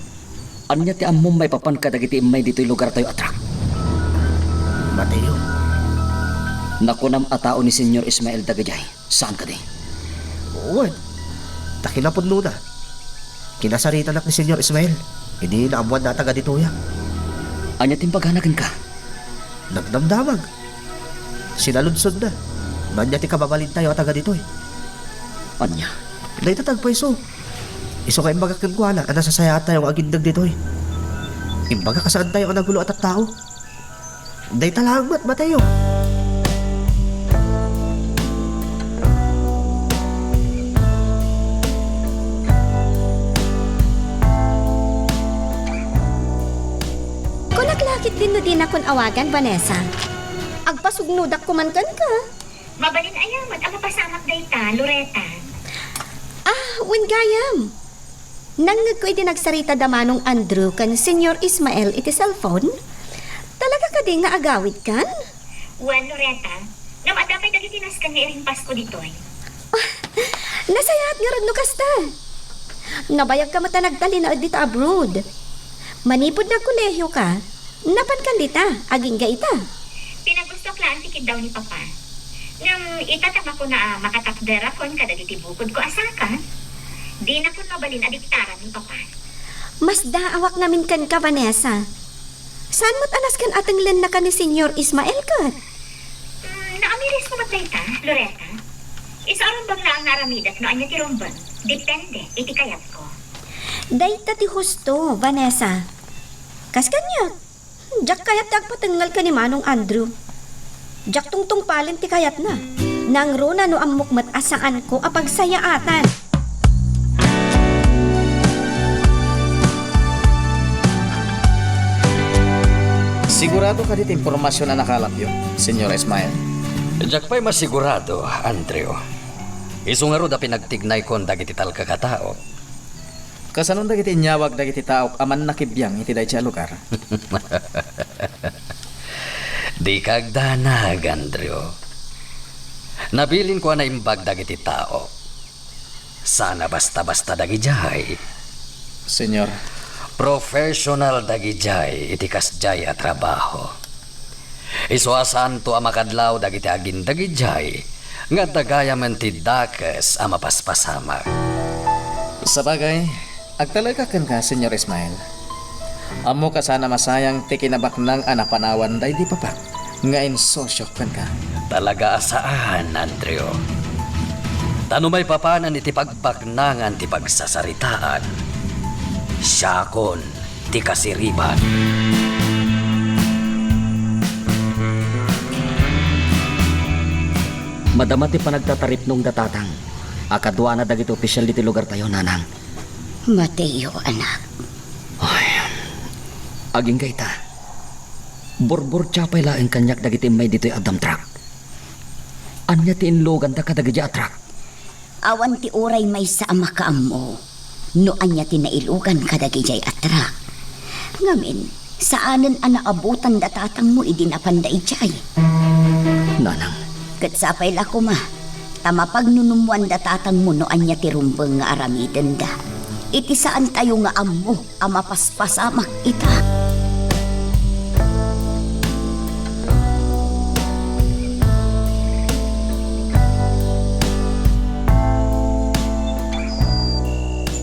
Anya ti ammo may papan ka dagiti imay dito'y lugar tayo atrak. Mateo. Nakunam atao ni Senyor Ismael Dagajay. Saan ka di? Uwan. Takinapod na. Kinasarita nak ni Senyor Ismael. Hindi naamuan na taga dito ya. Anya timpaganagan ka? Nagdamdamag. Sinalunsod na. Manya ti kababalin tayo taga dito eh. Anya? Dahil tatagpa iso. Iso ka imbaga kagwana ang nasasaya tayo ang agindag dito eh. Imbaga kasaan tayo ang nagulo at tao. Dahil talangmat, Mateo. Kung naglakit din no din akong awagan, Vanessa. Agpasugnudak kumankan ka. Mabalin ayamat ang mapasamak dayta, Loretta. Wen gayam. Nangag ko iti nagsarita damanong Andrew kan Senyor Ismael iti cellphone. Talaga ka din nga agawid kan? Wan, Loretta. Ngam adapay dagiti naskan nga iring Pasko ditoy. Nasayat nga rin no kasta. Nabayag ka mata nagdali na dito abroad. Manipod na kolehiyo ka. Napan kan dita, aging ga ita. Pinagustok lang tikid daw ni Papa. Ngam itatama ko na makatapdera kon kada diti bukod ko asaka. Di na kon mabalin adiktaran ni Papa. Mas daawak namin kan ka, Vanessa. Saan mo't anas kan atang len na ka ni Senyor Ismael ka? Naamiris mo matlayta, Loretta. Isaron bang na ang naramidat no anya ti rumbang? Depende, iti kayat ko. Dayta ti husto, Vanessa. Kas kanya. Jak kayat tagpatengal ka ni Manong Andrew. Jak tungtung palin ti kayat na. Nang rona no ang mukmat asaan ko apagsayaatan. Sigurado ka dito impormasyon na nakalap yun, Senyor Ismael. Diyak pa'y masigurado, Andrew. Isungaro da pinagtignay kon dagiti talka katao. Kasanon dagiti inyawag dagiti tao aman nakibiyang iti dayta a lugar. Di kagdanag, Andrew. Nabilin ko na imbag dagiti tao. Sana basta-basta dagijay. Senyor, Professional dagijay iti kasjay a trabaho. Isuasan to a makadlaw dagiti agin dagijay nga dagaya man ti dakes a mapaspasamak. sa bagay, agtalagay ka, Senyor Ismael. Amo ka sana masayang ti kinabaknang anapanawan day di papa. Nga insosyok ka. Talaga asaan, Andrew? Tano may papanan iti pagbaknangan ti pagsasaritaan. Siya kon iti kasiriban. Madama ti panagtatarip nung datatang. Akadwa na dagiti opisyal diti lugar tayo, nanang. Mateo, anak. Aging kayta. Borbor tsapay laeng kanyak dagiti may dito'y Adam truck. Anya ti inlogan da kadagiti atrak. Awan ti oray may sa ama ka mo. No anya ti nailugan kadagijay atrak. Ngamin, saanan anaabutan datatang mo idinapanday jay. Nanang, Kat sapay la ko ma. Tama pagnunumuan datatang mo no anya ti rumbeng nga aramiden da. Iti saan tayo nga amo ama paspasamak ita.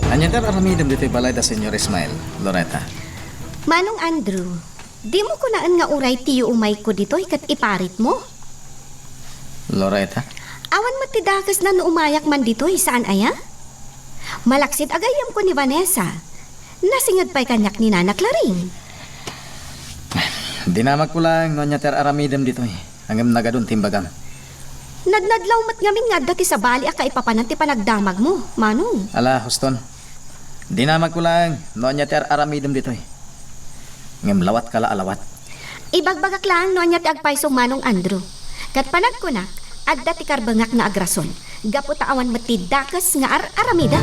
Anya ka aramidam dito balay da Senyor Ismael, Loretta. Manong Andrew, di mo ko naan nga uray tiyo umay ko dito kat iparit mo. Loretta? Awan matidakas na no umayak man dito saan aya? Malaksid agayam ko ni Vanessa. Nasingad pa'y kanyak ni Nana Claring. Dinamag ko lang no anya ter aramidam dito hanggang nagadun timbagam. Nadnadlaw mat ngamin nga dati sa bali aka ipapanan ti panagdamag mo, Manong. Ala, Huston. Dinamag ko lang no anya ter aramidam dito ngem lawat kala alawat. Ibagbagak lang no anya ti agpaysong Manong Andrew. Kat panagkunak, adda ti karbangak na agrason. Gapo taawan matidakas nga aramida.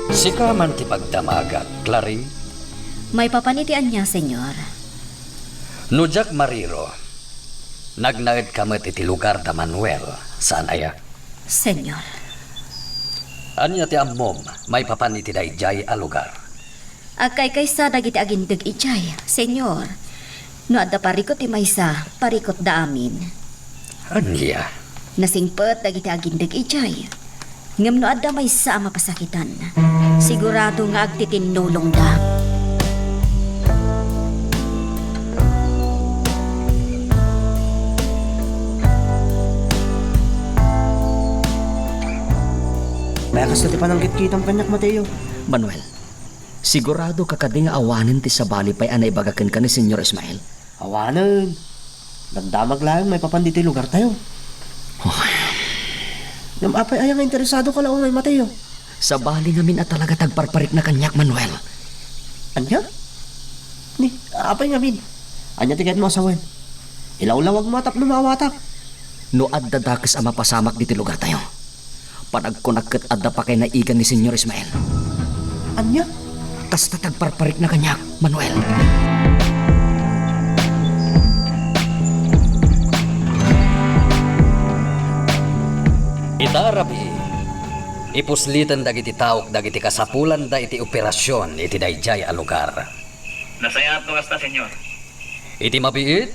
Sika man ti pagdamaga, Claring. May papanitian niya, senyor. Nujak Mariro, nagnaed kamet iti lugar da Manuel, saan aya? Senyor. Anya ti ammom, may papaniti dayjay a lugar. Agkay kaysa dagiti agindag ijay, senyor. No adda parikot ti maysa, parikot da amin. Anya? Nasingpet dagiti agindag ijay. Ngem no adda maysa a mapasakitan. Sigurado nga agtitinulong da. Bakas na ti pananggit kitang kanyak, Mateo. Manuel, sigurado kakadi nga awanin ti sabali pa'y anay bagakan ka ni Senyor Ismael. Awanan. Nagdamag lang, may papanditi lugar tayo. Ngam apay ayang interesado ka lang, Mateo. Sabali ngamin at talaga tagparparik na kanyak, Manuel. Anya? Ni, apay ngamin. Anya tiket mo asawan. Ilawlawag mo atap no mawatak. No adda dakes a mapasamak diti lugar tayo. Panagkunagkat adda pa kay naigan ni Senyor Ismael. Anya? Tas tagparparik na kanyak, Manuel. Itarabi, ipuslitan dagiti tawag dagiti kasapulan da iti operasyon iti dayjay a lugar. Nasayat no kasta, senyor. Iti mabiit,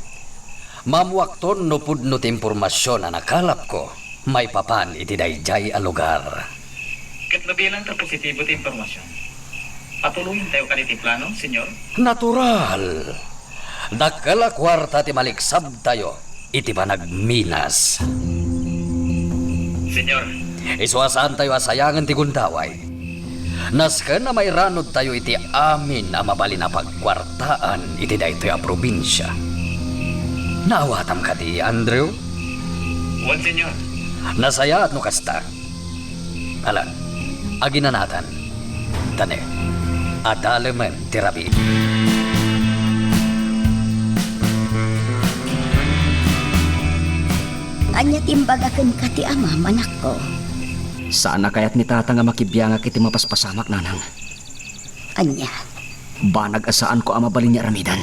mamuakton no pudno ti impormasyon na nakalap ko, may papan iti dayjay a lugar. Kat nabilang ta positibo ti impormasyon. Patuluyin tayo kaliti plano, senyor. Natural. Dakala kwarta ti maliksab tayo, iti panagminas. Senyor, Iswasan tayo asayangan ti gundaway. Nasken na may ranod tayo iti amin na mabali na pagkwartaan iti daytoy a probinsya. Naawatam ka di, Andrew? wan senyor. Nasaya at no kasta. Alan, aginanatan. Tane, adalemen tirabi. Anya timbagakan ka ti ama, manak ko. Sana kaya't ni tata nga makibiyanga kiti mapaspasamak, nanang. Anya, Banag asaan ko ang mabalin niya ramidan.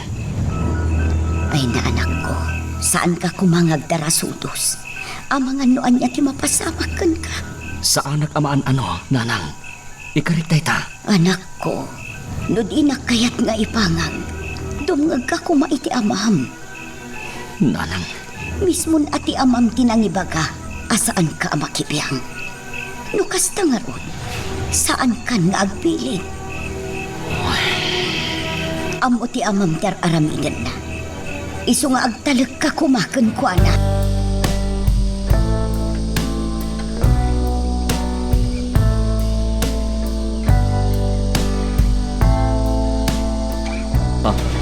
ay na anak ko, saan ka kumangag darasudos? Amangan no anya ti mapasamakan ka. Sa anak amaan ano, nanang? Ikaritay ta. Anak ko, no di na kayat nga ipangag. Dumngag ka kumaiti amam. Nanang, Mismon ati amam tinangibaga, asaan ka makibiyang. No kasta nga ron, saan ka nga agpiling? Amo ti amam ter aramigan na. Isu nga agtalag ka kumakan ko anak.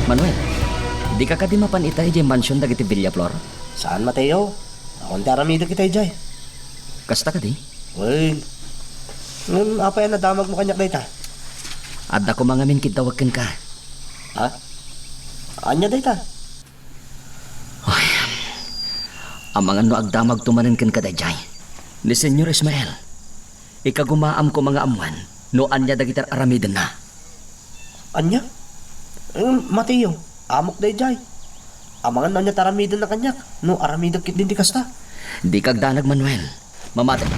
Manuel, di ka kadi mapanitay di mansion dagiti Villaflor? Saan, Mateo? Akong taramida kita, Jay. Kasta kadi? Uy, apa yan nadamag mo kanyak dayta? Adda ko mga min kitawagkan ka. Ha? Anya dayta? Ang mga no agdamag tumanin kan kadayjay. Ni Senyor Ismael, ikagumaam ko mga amuan, no anya dagitar aramidan na. Anya? Mateo, amok day, Jay. Amangan na niya taramidon na kanyak. No, aramidon kit din di kasta. Di kagdanag, Manuel. Mamatay.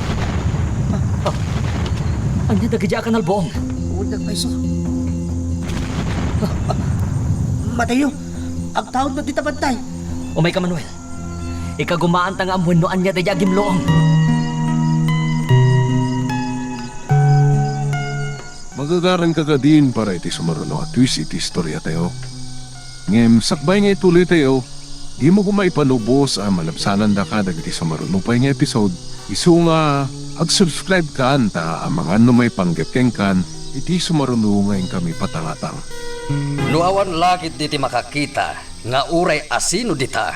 Anya dagidya ka nalboong. Ulag pa iso. Mateo, ang taon na di tabantay. Umay ka, Manuel. Ikagumaan ta nga amuan no anya dagidya gimloong. Magagaran ka din para iti sumaruno at twist iti istorya tayo. Ngem, sakbay nga ituloy tayo, di mo kumaipanubos ang malabsanan da ka dagiti sumaruno pa nga episode. Isu nga, ag-subscribe ka anta ang mga ano may panggapkeng kan, iti sumaruno ngayon kami patangatang. Nuawan lakit diti makakita nga uray asino dita,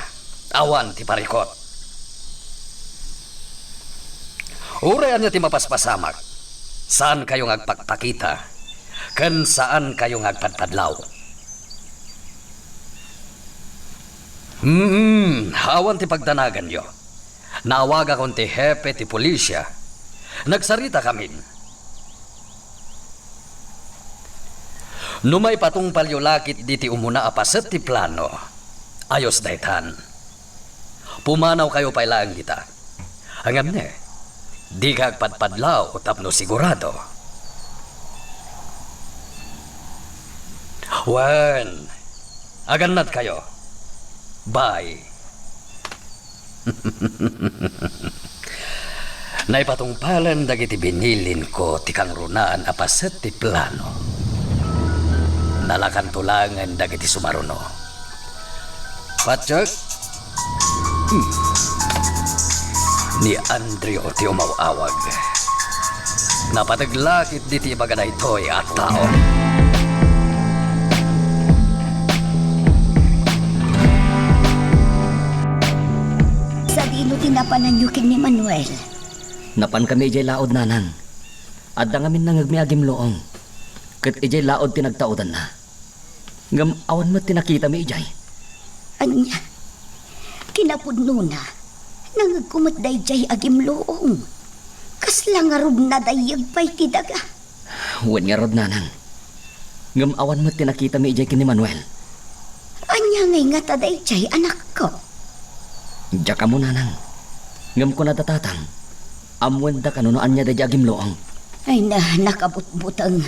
awan ti parikot. Uray anya ti mapaspasamak, saan kayo ngagpagpakita, ken saan kayo ngagpadpadlaw. Awan ti pagdanagan yo. Nawaga kon ti hepe ti pulisya. Nagsarita kami. Numay patungpal yo lakit diti umuna apaset ti plano. Ayos daytan. Pumanaw kayo pailaan kita. Hangam ne, di kagpadpadlaw tapno sigurado. Wen, aganat kayo. Bye. Naipatungpalan dagiti binilin ko ti kang runaan apaset ti plano. Nalakan tulangan dagiti sumaruno. Patsyok? Ni Andrew ti umawawag. Napataglakit diti bagada ito'y at tao. Sa dino tinapanan niyo kin ni Manuel. Napan kami ijay laod nanan. Adda ngamin nangagmiagim loong. Kat ijay laod tinagtaudan na. Ngam awan mo tinakita mi ijay. Anya, kinapudno na. Nangagkumot day jay agim loong. Kasla nga rod na dayag pa'y tidaga. Wen nga rod nanan. Ngam awan mo tinakita mi ijay kin ni Manuel. Anya ngay nga taday jay anak ko. Diya ka mo nanang. Ngam ko natatatang. Amwen da kanunoan niya da agim loong. Ay na, nakabutbutang.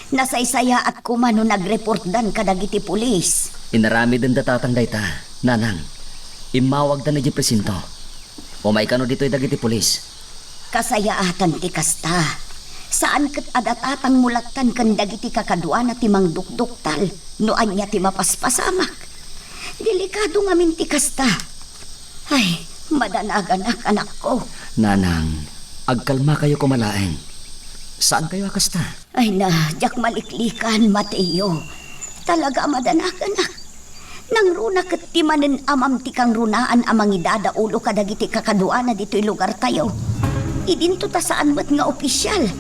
Nasaysaya at kumano nag-report dan kadagiti pulis. Inarami din datatang dayta. Nanang, imawag da na di presinto. Umay kano dito'y dagiti pulis. Kasayaatan ti kasta. Saan kat adatatang mulatan kan dagiti kakadwa na timang dukduktal. Noan niya ti mapaspasamak. Delikado nga min ti kasta. Ay, madanagan anak ko. Nanang, agkalma kayo kumalaeng. Saan kayo akasta? Ay na, jak maliklikan, Mateo. Talaga madanagan ak. Nang runa kat timanen amam ti kang runaan amang idada ulo kadagiti kakadwa na dito'y lugar tayo. Idinto ta saan mat nga opisyal.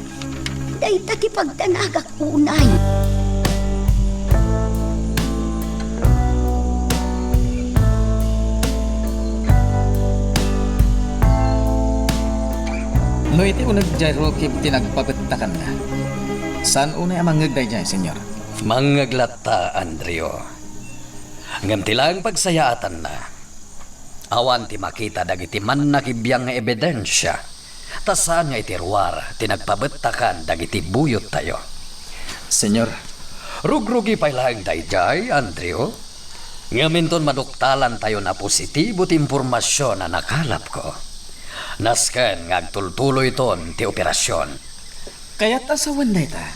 Dayta ti pagdanagak unay. No iti unag jay rokib tinagpabetakan na. San unay amang ngagday jay, senyor? Mangaglata, Andrew. Ngam tilang pagsayaatan na. Awan ti makita dagiti man nakibiyang nga ebidensya. Tasaan nga itirwar tinagpabetakan dagiti buyot tayo. Senyor, Rugrugi pa ilang dayjay, Andrew. Ngaminton maduktalan tayo na positibo ti impormasyon na nakalap ko. Nasken ngagtultuloy ton ti operasyon. kaya't asawan na ita.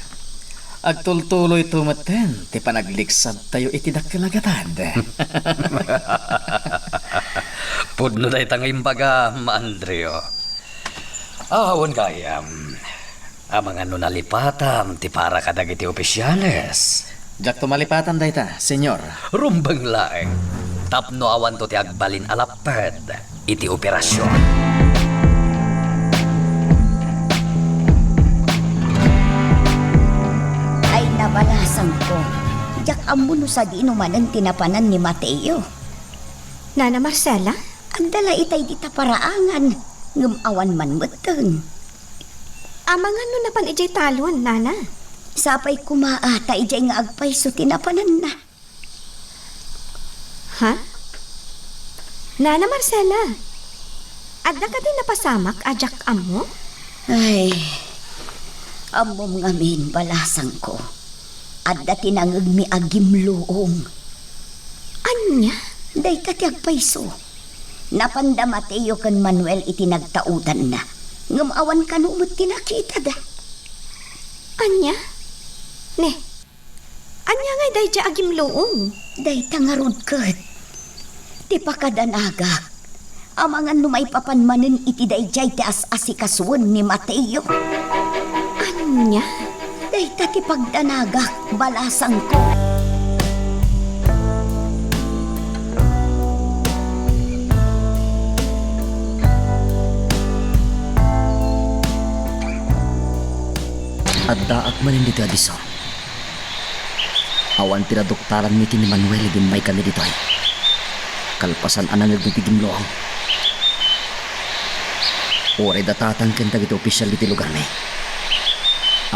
Agtultuloy tumaten, ti panagliksad tayo itidakilagatan. Pudno na itang imbaga, Andrew. Awan kayam. Amang ano nalipatam, ti para kadagiti opisyales. Jak tumalipatan dayta, senyor. Rumbang laeng. Tapno awan to ti agbalin alapad. Iti operasyon. Ay nabalasan ko. Jak amuno sa di inuman ang tinapanan ni Mateo. Nana Marcela? Ang dala itay dita paraangan. Ngumawan man meteng. Amangan no napan ijay talon, Nana. Sapay kumaata ijay nga agpay so tinapanan na. Ha? Nana Marcela, adda ka din napasamak, ajak amo? Ay, amom ngamin balasang ko. Adda tinangag mi agimluong. Anya? Day katiag paiso. Napanda Mateo kan Manuel itinagtaudan na. Ngumawan ka numot tinakita da. Anya? Ne, anya ngay day ja agim luong. Day tangarod kat. Ti pakadanagak. Amangan numay papanmanen iti day jay ti as-asikaswan ni Mateo. Anya? Day ti pagdanagak balasang ko. At daak manin dito adiso. Awan pinadoktaran ni ni Manuel din may kami dito ay. Kalpasan anang nagbitigim loang. Ore datatan kenta gitu opisyal di lugar ni.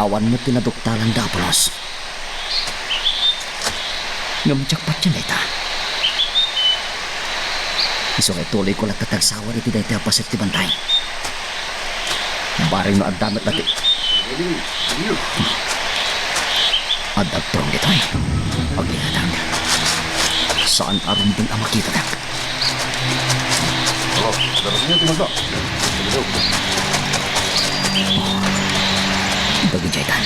Awan mo pinadoktaran da polos. Ngamjak patyan ita. Iso kay tuloy ko lang katagsawar iti dahi apasat ti bantay. Baring no adamat dati. Adag prong dito ay. Paglinatang. Saan aron din ang makita ka? Bagi jaytan.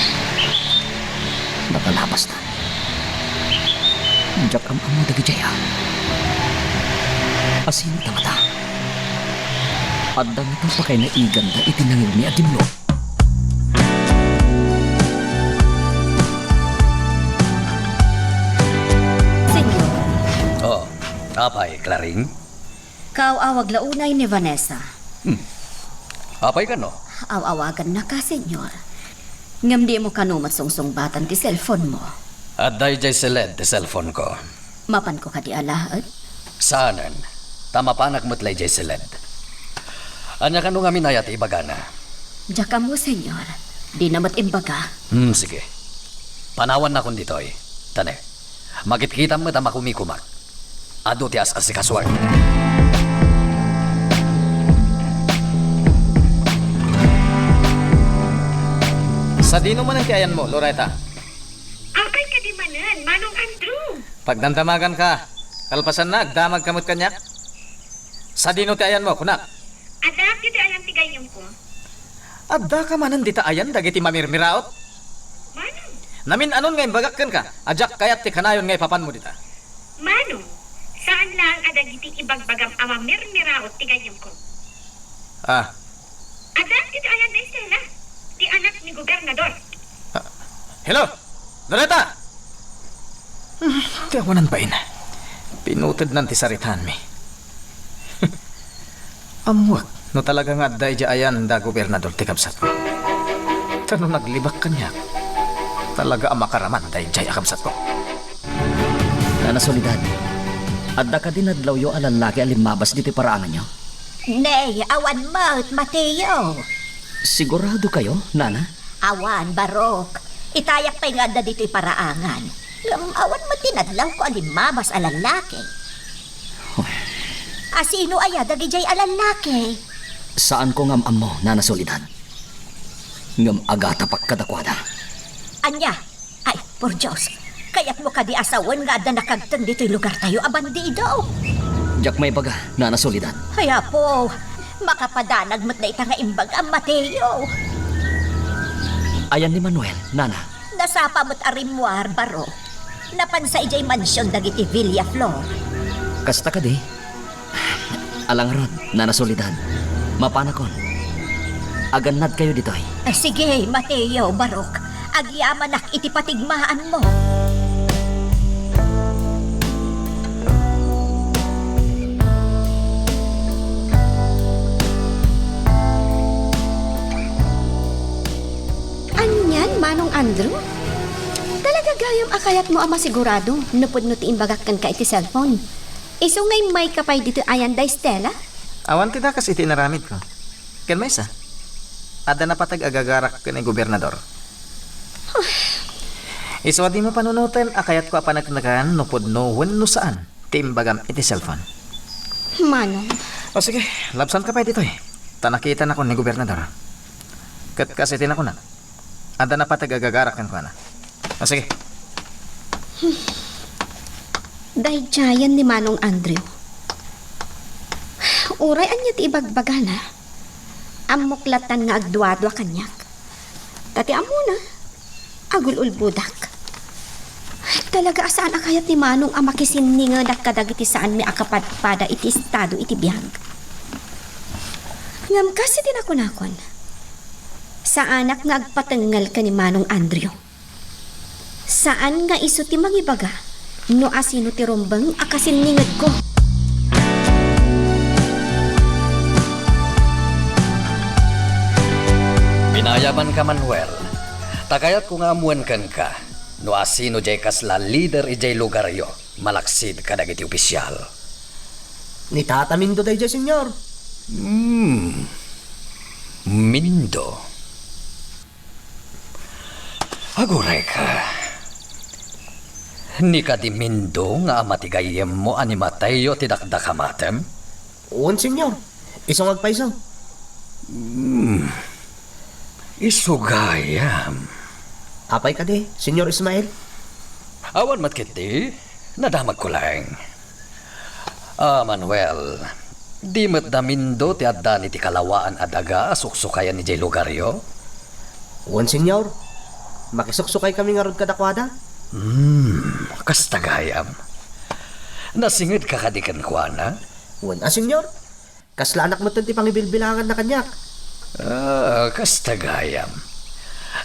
Nakalabas na. Jak ang amo dagi jaya. Asin tamata. Adang ito pa kay naigan na itinangil ni Agimlo. Senyor, Oh, apay, Claring? awag launay ni Vanessa. Apay ka no? Awagan na ka, senyor. Ngam di mo kanumat sungsung-batan ti cellphone mo. At dahi jay seled ti cellphone ko. Mapan ko ka di alaad. Saanan? Tama pa nagmutlay jay seled. Anya ka nung amin ayat ibagana. Diyaka mo, senyor. Di namat imbaga. Sige. Panawan na kung ditoy. Tane, magkita mo tama kumikumak. Ado ti as-asikaswar. Sa dino man ang tiayan mo, Loretta. Apay ka di manan, Manong Andrew. Pagdandamagan ka, kalpasan na, agdamag kamot kanyak. Sa dino tiayan mo, kunak. Adak dito ayang tigayong ko. Adda ka manan dita ayan, dagiti mamirmiraot. Manong, Namin anon ngay bagakkan ka, ajak kayat ti kanayon ngay papan mo dita. Manong, saan lang adagiti ibagbagam amamirmiraot tigayong ko? Ah, Adak dito ayang na Estela, di anak ni gobernador. hello, Loretta! Tiyawanan pa ina. Pinutid nan ti saritan mi. Amwag, no talaga nga adda ija ayan da gobernador ti kabsat ko. Tano naglibak kanya. Talaga ang makaraman da ija kabsat ko. Nana Solidad, adda ka din adlawyo alang laki alimabas dito paraangan nyo. Nay, awan mo, Mateo. Sigurado kayo, Nana? Awan, Barok. Itayak pa'y nga da dito'y paraangan. Awan mo tinadlang ko alimabas alalaki. Asino aya dagijay alalaki? Saan ko ngam mo, Nana Solidad? Ngam agata pagkadakwada. Anya? Ay, por Diyos. Kaya't mo ka di asawan nga da nakagtan dito'y lugar tayo abandido. Jak may baga, Nana Solidad. Kaya po, makapadanag mo't na itanga imbag ang Mateo. Ayan ni Manuel, Nana. Nasapa mo't arimwar, Baro. Napansa ijay mansyon dagiti Villa Flor. Kasta ka di. Alang rod, Nana Solidad. Mapanakon. Aganad kayo ditoy. Sige, Mateo, Barok. Agyaman iti patigmaan mo. Andrew? Talaga gayam akayat mo ama sigurado. Napod no ti imbagak kan ka iti cellphone. Iso ngay may kapay dito ayan day Stella? Awan ti dakas iti naramid ko. Ken may sa? Ada na patag agagarak ka ni gobernador. Iswa di mo panunutan, akayat ko apanagnagan no podno wenno saan. Timbagam iti cellphone. Manong. O sige, labsan ka pa dito eh. Tanakita na ko ni gobernador. Kat kasi tinako na. Ada na patag agagarak kan ko na. O sige. Dahil giant ni Manong Andrew. Uray anya ti ibagbaga na. Amuklatan nga agduadwa kanyak. Tati amo na. Agulul budak. Talaga asaan akayat ni Manong ang makisinni nga nagkadagiti saan mi akapadpada iti estado iti biyag. Ngam kasi tinakunakon. Sa anak nga agpatengal ka ni Manong Andrew. Saan nga iso ti mangibaga no asino ti rumbang akasiningad ko. Binayaman ka, Manuel. Takayat kung amuan kan ka, no asino jay kasla leader ijay lugaryo, malaksid ka dagiti opisyal. Ni Tata Mindo tayo dyan, senyor. Mindo. Aguray ka. Ni ka di Mindo nga matigayem mo animatayo tidakdakamatem? Uwan, senyor. Isang agpaisaw. Isugayam. Apay ka di, senyor Ismael. Awan matkiti, nadamag ko lang. Manuel, di mat damindo ti adda ni ti kalawaan adaga suksukayan ni jay lugaryo? Uwan, senyor. Makisuksukay kami nga rod kadakwada. Kastagayam. Nasingid ka kadikan ko na? Uwan, senyor. Kasla anak mo ti pangibilbilangan na kanyak. Kastagayam.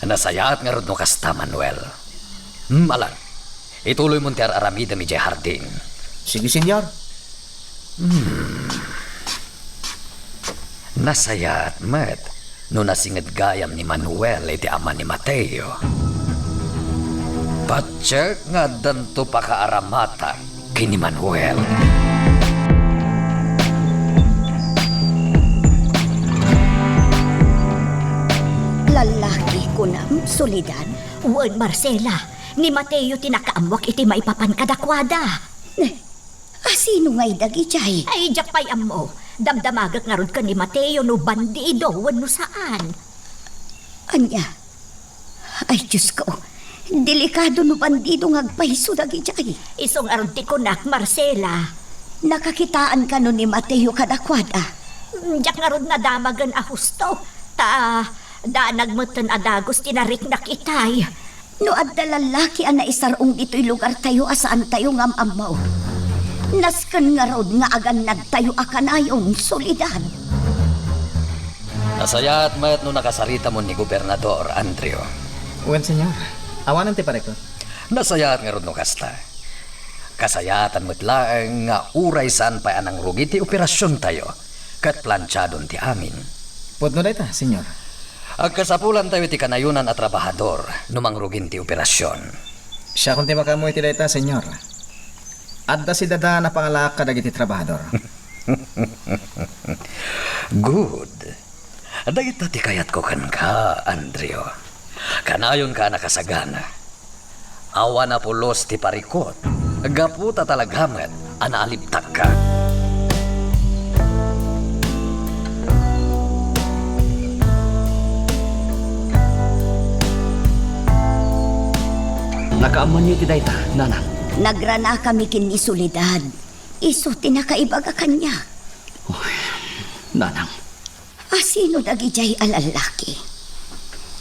Nasayaat nga rod no kasta, Manuel. Alan, ituloy mo ti aramida mi jay harding. Sige, senyor. Nasayaat mat no nasingid gayam ni Manuel iti ama ni Mateo. Patsyak nga danto pa kaaramata kini Manuel. Lalaki ko na, solidad. Uwan, Marcela. Ni Mateo tinakaamwak iti maipapan kadakwada. Asino nga'y dagi jay? Ay, jakpay amo. Damdamagak nga ron ka ni Mateo no bandido, wano saan. Anya? Ay, Diyos ko. Delikado no bandido ngagpaiso dagi jay. Isong aron ti kunak, Marcela. Nakakitaan ka no ni Mateo kadakwada. Jak nga ron nadamagan a husto. Nagmutan adagos tinarik na kitay. No adda lalaki ang naisarong dito'y lugar tayo asaan tayo ngam amaw. Naskan nga rod nga agan nagtayo akanayon, solidad. Nasayaat mat no nakasarita mo ni Gobernador Andrew. Uwan, senyor. Awanan ti parekot. Nasayaat nga rod no kasta. Kasayatan mo't laeng nga uray saan pa anang rugi ti operasyon tayo. Kat planchadon ti amin. Podno da ita, senyor. Agkasapulan tayo ti kanayunan at trabahador numangrugin ti operasyon. Siya kung ti makamoy ti da ita, senyor. Adda si dada na pangalak ka dagiti trabahador. Good. Dagita ti kayat ko kan ka, Andrew. Kanayon ka nakasagana. Awa na pulos ti parikot. Gaputa talaghamet, anaaliptak ka. Nakaaman niyo ti dayta, nanang. Nagrana kami kini solidad. Iso tinakaibaga kanya. Nanang. Asino dagi jay alalaki.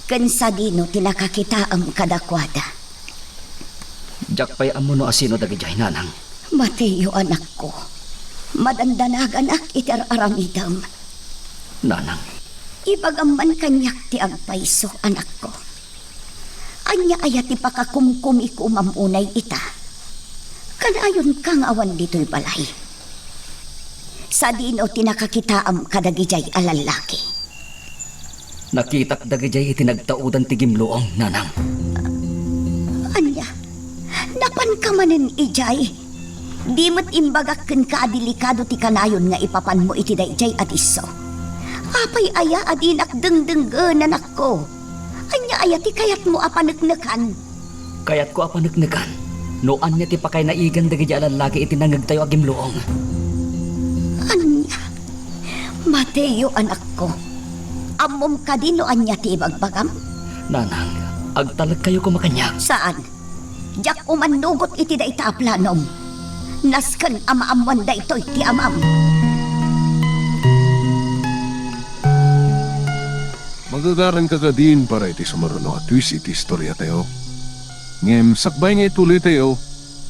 Kansa dino tinakakita ang kadakwada. Jakpay amo no asino dagi jay, nanang. Mateo anak ko. Madandanagan ak itar aramidam. Nanang. Ibagaman kanyak ti agpaiso anak ko. Anya ayat ti pakakumkumi ko mamunay ita. Kanayon kang awan dito'y balay. Sa dino tinakakitaam kadagijay alalaki. Nakitak dagijay itinagtaudan ti gimloong, nanang. Anya, napan ka manen ijay. Di mo't imbagak ken ka delikado ti kanayon nga ipapan mo iti dayjay at iso. Apay aya adinak dengdenggenan ako. Anya aya ti kayat mo apaneknekan. Kayat ko apanagnagan. Noan niya ti pakay naigan dagijay lalaki itinangag tayo agimloong. Anya, Mateo anak ko. Amom ka din no anya ti ibagbagam? Nanang, agtalag kayo kumakanya. Saan? Diyak umanugot iti da ita planom. Nasken amaamwan da ito iti amam. Magagaran ka din para iti sumaruno at twist iti istorya tayo. Ngem, sakbay nga ituloy tayo,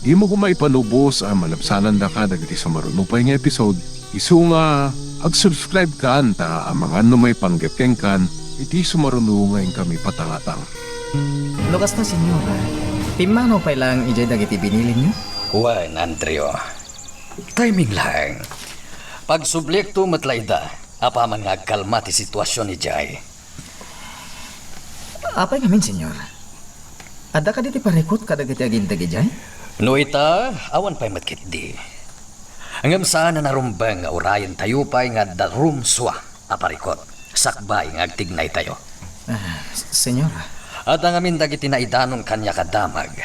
di mo kumaipanubos ang malapsanan da ka dagiti sumaruno pa nga episode. Isu nga, ag-subscribe ka anta ang mga may panggepkeng kan, iti sumaruno ngayon kami patangatang. Lukas na, senyora. Timano pa lang ijay dagiti binilin niyo? Juan Andreo. Timing lang. Pag sublekto matlayda, apaman nga kalma ti sitwasyon ni Jay. Apay ngamin, senyor. Ada ka diti parekot kadagiti agin dagijay? No ita, awan pa'y matkit di. Hanggang saan na narumbang nga urayan tayo pa'y nga darumswa aparikot. Sakbay nga agtignay tayo. Senyora. At ang amin dagiti naidanon kanya kadamag.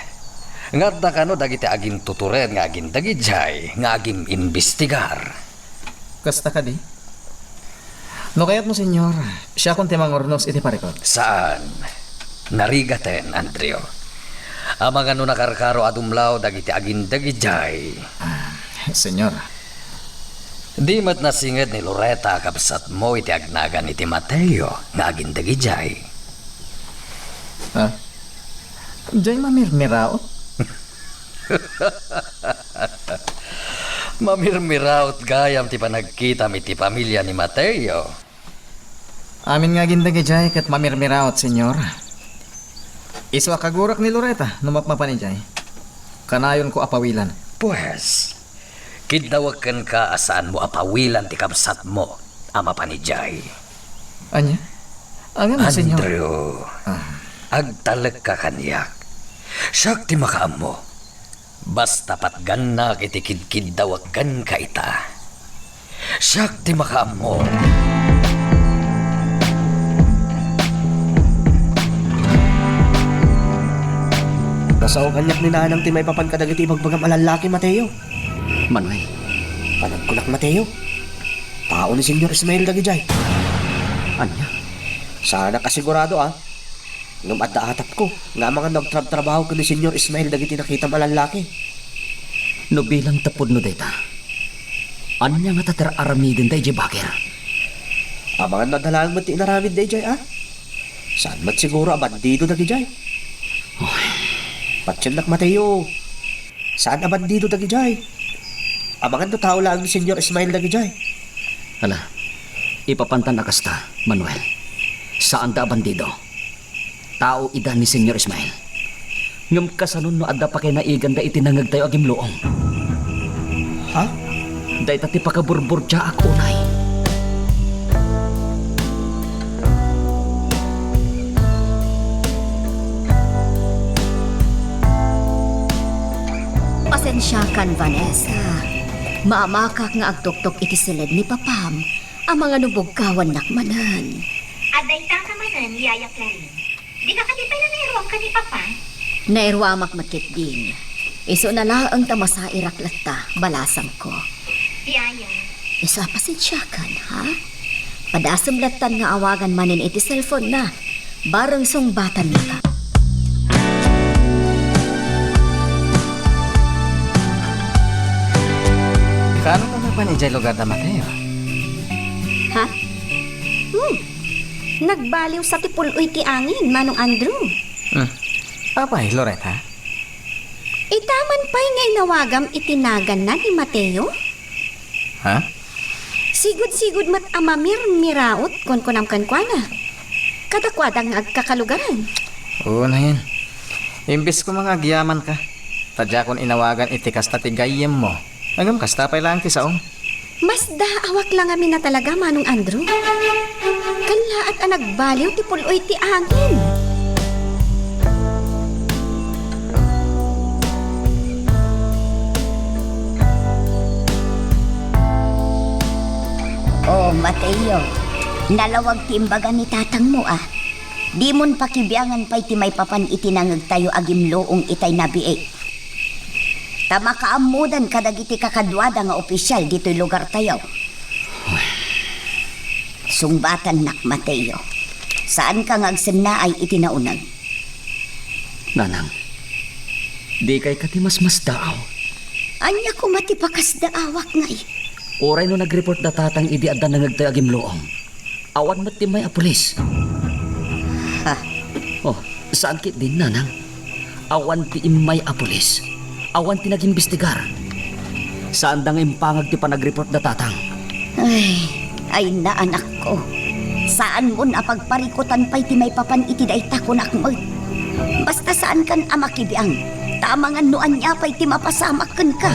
Nga da kano dagiti aging tuturen nga aging dagijay nga aging imbestigar. Kasta ka di? No kayat mo, senyor. Siya kung timang ornos iti parekot. Saan? Narigaten, Andreo. Amang ano nakarkaro adumlaw dagiti aging dagijay. Senyor. Di mat nasinged ni Loretta kapsat mo iti agnagan iti Mateo nga aging dagijay. Ha? Diyay mamirmiraot? Mamirmiraot gayam ti panagkita mi ti pamilya ni Mateo. Amin nga gindagi jay kat mamirmiraot, senyor. Iswa kagurak ni Loretta, numapmapan ni jay. Kanayon ko apawilan. Pues, kidawakan ka asaan mo apawilan ti kapsat mo, ama panijay. Anya? Angan na, senyor. Andrew, agtalag ka kanyak. Siyak ti makaam mo. Basta patgan na kiti kidkidawakan ka ita. Siyak ti makaam mo. Kasaw kanyak ni nanang ti may papan kadagiti bagbagam alalaki, Mateo. Manuel, Panagkulak, Mateo. Tao ni Senyor Ismael dagijay. anya? Sana kasigurado Ngam adda atap ko nga mga nagtrabaho ko ni Senyor Ismael dagiti nakita malalaki. No bilang tapod no data. Anya nga tater aramidin tayo bakir. Abangan nadalaan mo ti inaramid dayjay Saan mat siguro abandido dagijay? Patsyalak, Mateo. Saan abandido dagijay? Abangan no tao lang ni Senyor Ismael dagijay. Hala, ipapantan na kasta, Manuel. Saan da bandido? Tao ida ni Senyor Ismael. Ngam kasanon no adda pa kay naigan da itinangag tayo agim loong. Ha? Da itati pakaburbur dya ako unay. Pasensyakan, Vanessa. Maamakak nga agtuktok iti silid ni Papam. Ang mga nubugkawan nakmanan. Aday ta ka manan, Yaya Clarin. Di ka katipay na nairuang ka ni Papa. Nairwamak matkit din. Iso na laang tamasa iraklata, balasang ko. Yaya. Isa pasensyakan, ha? Padasumlatan nga awagan manin iti cellphone na. Barang sungbatan na ka. Kano ka mapan ijay lugar na, Mateo? Ha? Nagbaliw sa tipuloy ti angin, Manong Andrew. Apay, Loretta? Itaman pa'y ngay nawagam itinagan na ni Mateo? Ha? Sigud-sigud mat amamir miraot kon kunam kankwana. Kadakwadang agkakalugaran. Oo na yan. Imbis ko mga giyaman ka. Tadya kon inawagan iti kasta ti gayem mo. Hanggang kasta pa'y lang ti saong. Mas daawak lang amin na talaga, Manong Andrew. Kanla at ang nagbaliw ti puloy ti angin. Oh, Mateo. Nalawag timbaga ni tatang mo ah. Di mon pakibiyangan pa'y ti may papan itinangag tayo agim loong itay nabiik. Tama kaamudan kadagiti kakadwada nga opisyal dito'y lugar tayo. Sungbatan nak Mateo. Saan ka ngagsen na ay itinaunag? Nanang, di kay kati mas daaw. Anya ko matipakas daawak nga eh. Oray no nag-report na tatang idi adda nangagtay agim loong. Awan mat ti may apulis. Ha? Oh, saan kit din, nanang? Awan ti imay apulis. Awan ti nag-imbestigar. Saan da nga impangag ti panag-report na tatang? Ay na anak ko. Saan mo napagparikutan pa'y ti may papan iti dayta ko nakmag. Basta saan kan amakibiyang. Tamangan noan niya pa'y ti mapasamakan ka.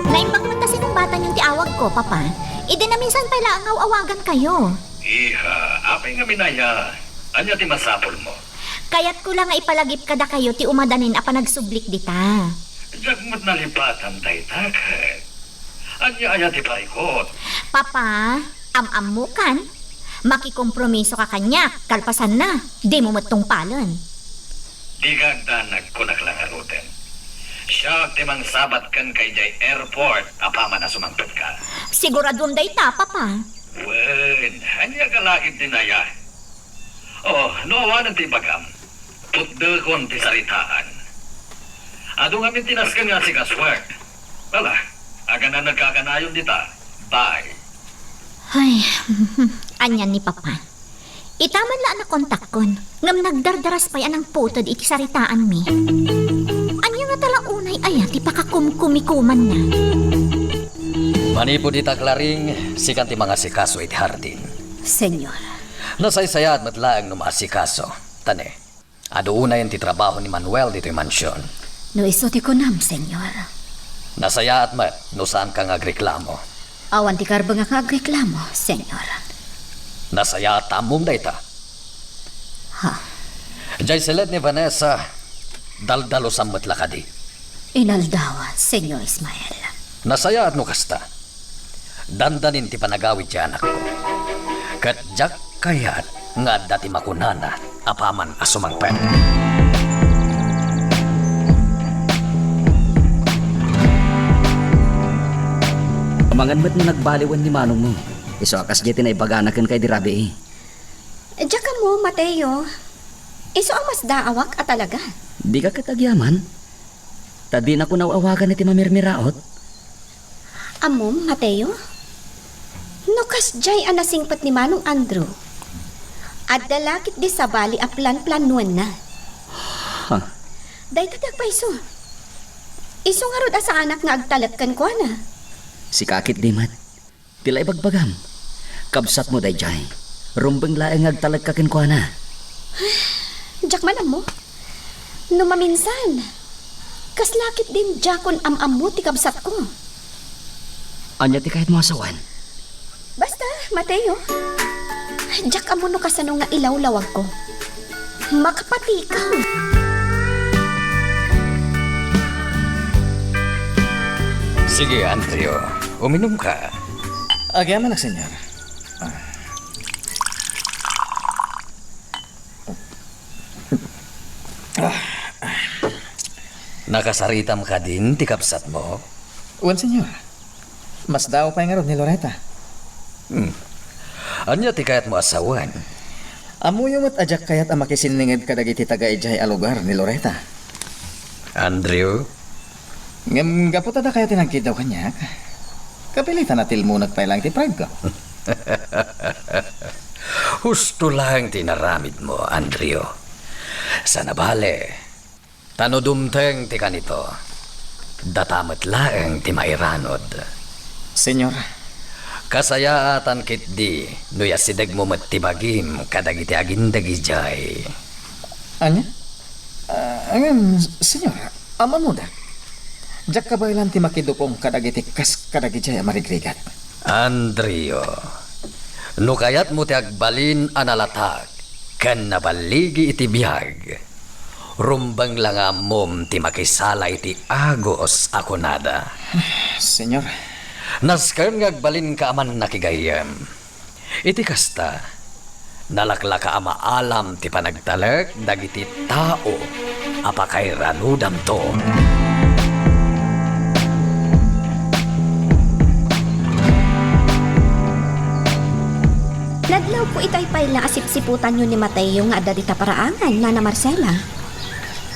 Naimbang man kasi ng bata niyong tiawag ko, Papa. Idi na minsan pala ang awagan kayo. Iha, apay nga minaya. Anya ti masapol mo? Kaya't ko lang nga ipalagip kada kayo ti umadanin a panagsublik dita. Jagmat nalipatan tay takat. Anya aya ti parikot. Papa, am-am mo kan? Makikompromiso ka kanya, kalpasan na. Di mo matungpalan. Di kagdanag ko naklangaruten. Siya ti mang sabat kan kay jay airport apaman na sumangpet ka. Siguradong dayta, Papa. Wen, anya ka lakit dinaya. Oh, noawanan ti bagam. Putde kon ti saritaan. Ado nga mintinaskan nga si Kaswert. Wala, aga na nagkakanayon dita. Bye. Ay, anyan ni Papa. Itaman la na kontak kon. Ngam nagdardaras pa yan ang putod iti saritaan mi. Anya nga talang unay aya ti pakakumkumikuman na. Manipo di taklaring, sikan ti mga sikaso iti hardin. Senyor. Nasaysayad matlaang numasikaso. Tane, adouna yan ti trabaho ni Manuel dito'y mansyon. No iso ti kunam, senyor. Nasayaat mat, no saan kang agreklamo. Awan ti karba nga kagreklamo, senyor. Nasayaat tamong dayta. Ha? Jay seled ni Vanessa, daldalo sa matlakadi. Inaldawa, senyor Ismael. Nasayaat no kasta. Dandanin ti panagawid ti anak ko. Kat jak kayat nga dati makunana apaman asumangpen. Mangan mat na nagbaliwan ni manong mo. Iso akas jeti na ibaganakan kay dirabi eh. Diyan ka mo, Mateo. Iso ang mas daawak at talaga. Di ka katagyaman. Tadi na ko nawawagan iti mamirmiraot. Amom, Mateo? Nukas jay anasingpat ni Manong Andrew. At dalakit di sa bali a plan-planuan na. Ha? Day tadag pa iso. Iso nga rod asa anak nga agtalat kan kwa na. Si kakit di mat. Tila ibagbagam. Kabsat mo day jay. Rumbeng laeng agtalag ka kinkwa na. Diyak man mo. Numaminsan. Kaslakit din jakon am-am mo ti kabsat ko. Anya ti kahit mo asawan. Basta, Mateo. Diyak amo no kasano nga ilawlawag ko. Makapatikaw. Sige, Andrew. Uminom ka. Agyaman na, senyor. Nakasaritam ka din, tikapsat mo. Uwan, senyor. Mas daw pa nga ron ni Loretta. Anya ti kayat mo asawan. Amo yung ajak kayat ang makisiningid kadagiti taga-ijay a lugar ni Loretta. Andrew? Ngam gaputa da kaya tinagkid daw kanya. Kapilitan natil mo nagpailang ti pride ko. Husto lang tinaramid mo, Andrew. Sana bale, tanodumteng ti kanito. Datamat laeng ti mairanod. Senyor. Kasayaatan kit di, nuya sidag mo matibagim, kadagiti agindagi jay. Anya? Angan, senyor, ama mo na. Diyak ka ba ilan ti makidupong kadagiti kas kadagiti jaya marigrigat? Andrio, no kayat mo ti agbalin analatag, kan nabaligi iti biyag. Rumbang lang amom ti makisala iti agos ako nada. Senyor, Naskan nga agbalin ka aman nakigayam. Iti kasta, nalakla ka ama alam ti panagtalak dagiti tao apakay ranudam to. Nadlaw po itay pala asip-siputan nyo ni Mateo nga adda dita paraangan, Nana Marcela.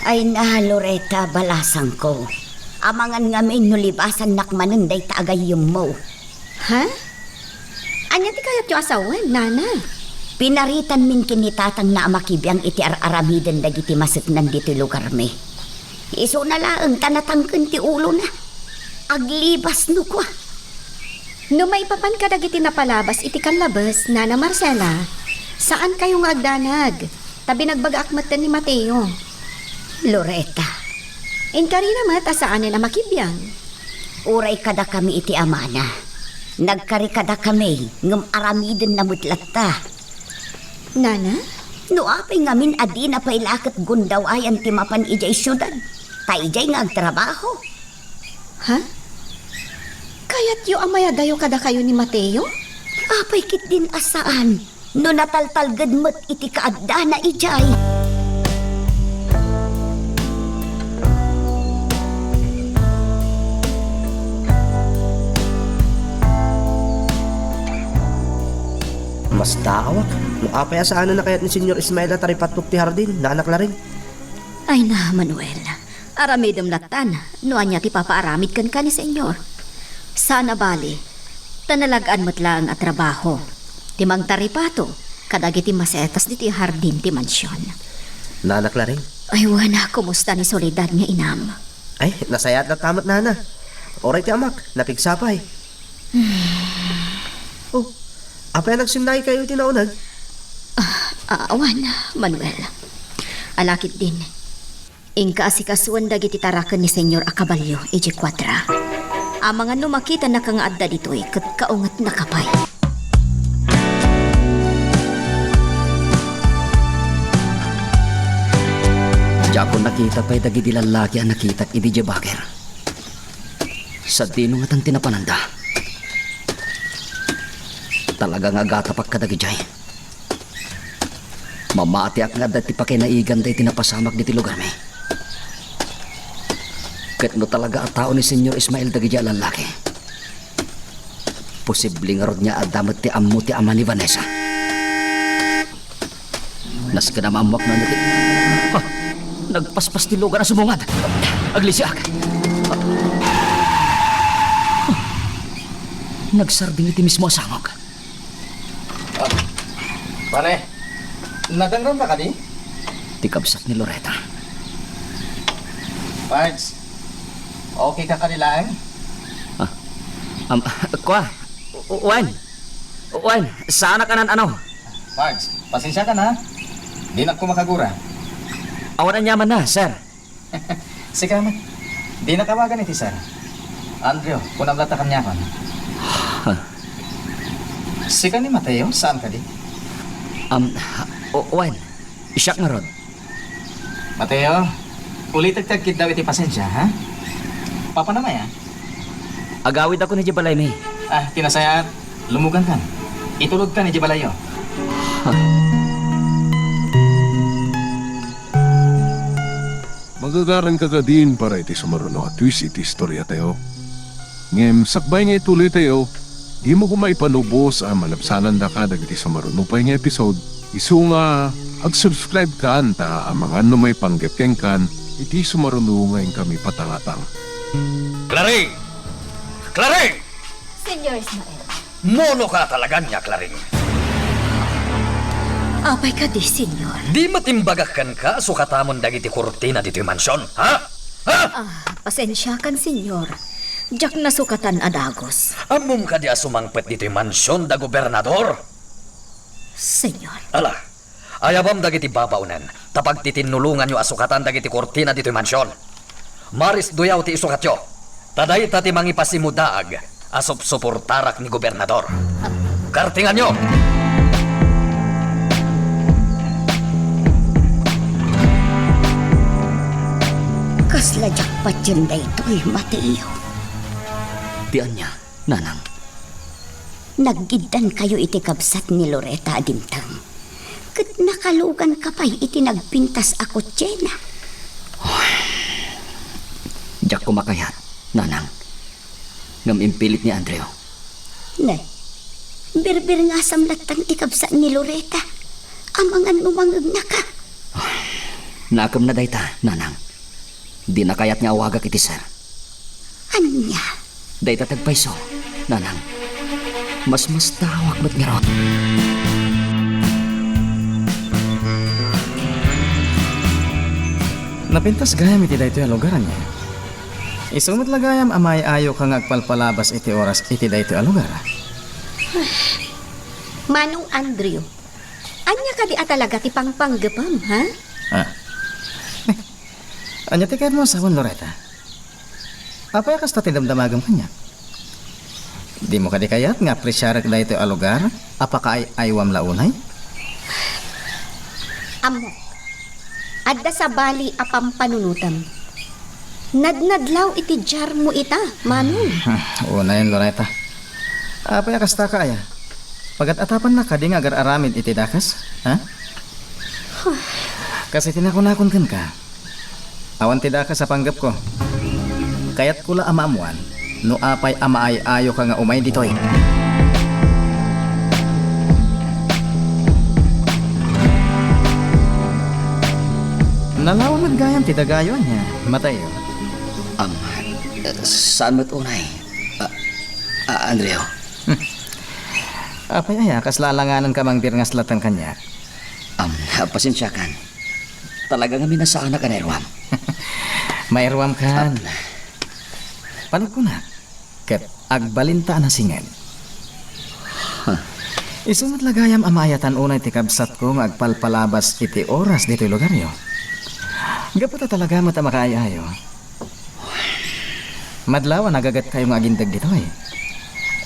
Ay na, Loretta, balasang ko. Amangan ngamin nulibasan nakmanen day taagay yung mo. Ha? Anya ti kayat yung asawan, Nana? Pinaritan min kinitatang na amakibiyang iti ar-aramiden dagiti masipnan dito lugar me. Iso na laang tanatangken ti ulo na. Aglibas no kwa. No may papan ka dagiti napalabas iti kanlabas, Nana Marcela. Saan kayo nga agdanag? Tabi nagbag-akmat ni Mateo. Loretta, Inkari naman asaan na makibiyang. uray kada kami iti amana. Nagkari kada kami ngem aramiden na mutlatta. Nana? No apay ngamin adi na pailakat gundaw ayan ti mapan ijay syudad. Ta ijay nga agtrabaho. Ha? Kayat yu amaya dayo kada kayo ni Mateo? Apay kit din asaan. No nataltalgad mo't iti kaadda na ijay. Mas daawak. No apay asaan na kayat ni Senyor Ismael at Taripatok ti Hardin, na anak la rin. Ay na, Manuel. Aramidom latan. No anya ti papaaramid kan ka ni Senyor. Sana bali. Tanalagaan mo't lang at trabaho. Timang taripato. Kadagiti masetas di ti hardin ti mansyon. Na anak la rin. Ay wana, kumusta ni Soledad nga inam? Ay, nasayat na tamat nana. Oray ti amak, nakigsapay. Oh, apay nagsinday kayo tinaunag? Awan, Manuel. Alakit din. Ingka asikasuan dagiti tarakan ni Senyor Acabalyo, iji 4. Ang mga numakita na kang adda dito'y kat kaungat na kapay. Diyan nakita pa'y dagiti lalaki ang nakita iti jabager. Sa dino nga tang tinapananda. Talagang agatapak ka dagi jay. Mamati ak nga dati pa kinaigan day tinapasamak diti lugar may. Kat no talaga at tao ni Senyor Ismael dagi jay lalaki. Posibleng rod niya adamat ti ammo ti ama ni Vanessa. Nas ka na maamwak na natin. Nagpaspas ti lugar na sumungad. Aglisyak. Nagsarding iti mismo asangog. Pare, nadangron ka di? Tikabsat ni Loretta. Pards, okay ka kanilaan? Kwa? Uwan, sana ka nan ano? Pards, pasensya ka na. Di na ko makagura. Awan ang yaman na, sir. Sige naman. Di na kawagan iti, sir. Andrew, kunam lata kanya kon. Sige ni Mateo, saan ka di? Uwan, isyak nga rod. Mateo, ulitag-tagkid daw iti pasensya, ha? Papa na may, ha? Agawid ako ni Jibalay may. Tinasayat. Lumugan kan. Itulog ka ni Jibalayo. Magagaran ka ka din para iti sumaruno at twist iti istorya tayo. Ngem, sakbay nga ituloy tayo, di mo kumaipanubos ang malapsanan da ka dagiti sumaruno pa nga episode. Isu nga, ag-subscribe ka anta ang mga ano may panggepkeng kan, iti sumaruno ngayon kami patangatang. Claring! Claring! Senyor Ismael. Mono ka talaga niya, Claring. Apay ka di, Senyor. Di matimbagakan ka sukatamon dagiti kurtina dito yung mansyon, ha? Ha? Pasensya kan, Senyor. Jak nasukatan adagos. Amom ka di sumangpet dito mansyon da gobernador. Senyor, Ala, ayabam dagiti babaunan, tapag titinulungan nyo asukatan dagiti kortina dito mansyon. Maris duyaw ti isukat yo. Taday tati mangipasimudaag, asop suportarak ni gobernador. Kartingan nyo! kasla jakpat yun da ito'y Mateo. Diyan niya, nanang. Naggidan kayo iti kabsat ni Loretta adimtang. Kat nakalugan ka pa'y iti nagpintas ako tiyena. Diyak kumakayat, nanang. Ngam impilit ni Andreo. Nay, berbir nga samlatan ti kabsat ni Loretta. Amangan umangag na ka. Nakam na dayta, nanang. Di na kayat nga awagak iti sir. Anya, Dayta tagpayso, nanang. Mas tawag ba't nga ron? Napintas gayam iti daytoy a lugaran niya. Isumot lagayam amay ayo ka ngagpalpalabas iti oras iti daytoy a lugar. Manong Andrew, anya ka di atalaga ti pangpanggapam, ha? Anya ti kahit mo asawan, Loretta? Apay kas ta tinamdamagam kanya? Di mo ka di kayat nga presyarak daytoy a lugar? Apaka ay aywam launay? Amo, adda sa bali apam panunutam. Nadnadlaw iti jar mo ita, Manong. Una yan, Loretta. Apay kas ta kaya? Pagat atapan na ka di nga agar aramid iti dakas? Ha? Kasi tinakunakon kan ka. Awan ti dakas sa panggap ko. Kayat kula amaamuan, no apay amaay ayo ka nga umay ditoy. Nalawan gayam ti dagayon niya, Mateo. Saan mo't unay? Andreo. Apay aya, kas lalanganan ka mang birngas latan kanya. Pasensya kan. Talaga nga minasaan na ka na Erwam. Mairwam kan. Panog ko na. Ket agbalinta na singen. Isumot lagayam amayatan unay ti kabsat ko nga agpalpalabas iti oras dito lugar yo. Gapata talaga mata makaayayo. Madlawa nagagat kayo nga agindag dito eh.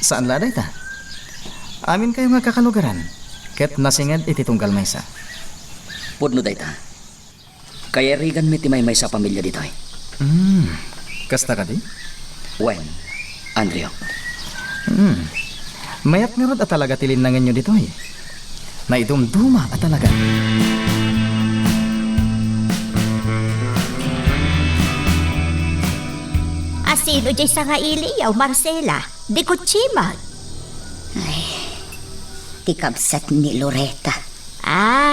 Saan laday ta? Amin kayo nga kakalugaran. Ket nasinged iti tunggal maysa. Pudno dayta. Kaya rigan mi ti may sa pamilya dito eh. Kasta ka di? Wen, Andreo. Mayat nga rod at talaga tilinangan nyo dito eh. Naidumduma at talaga. Asino jay sa nga iliyaw, Marcela? Di ko chimag. ti kabsat ni Loretta.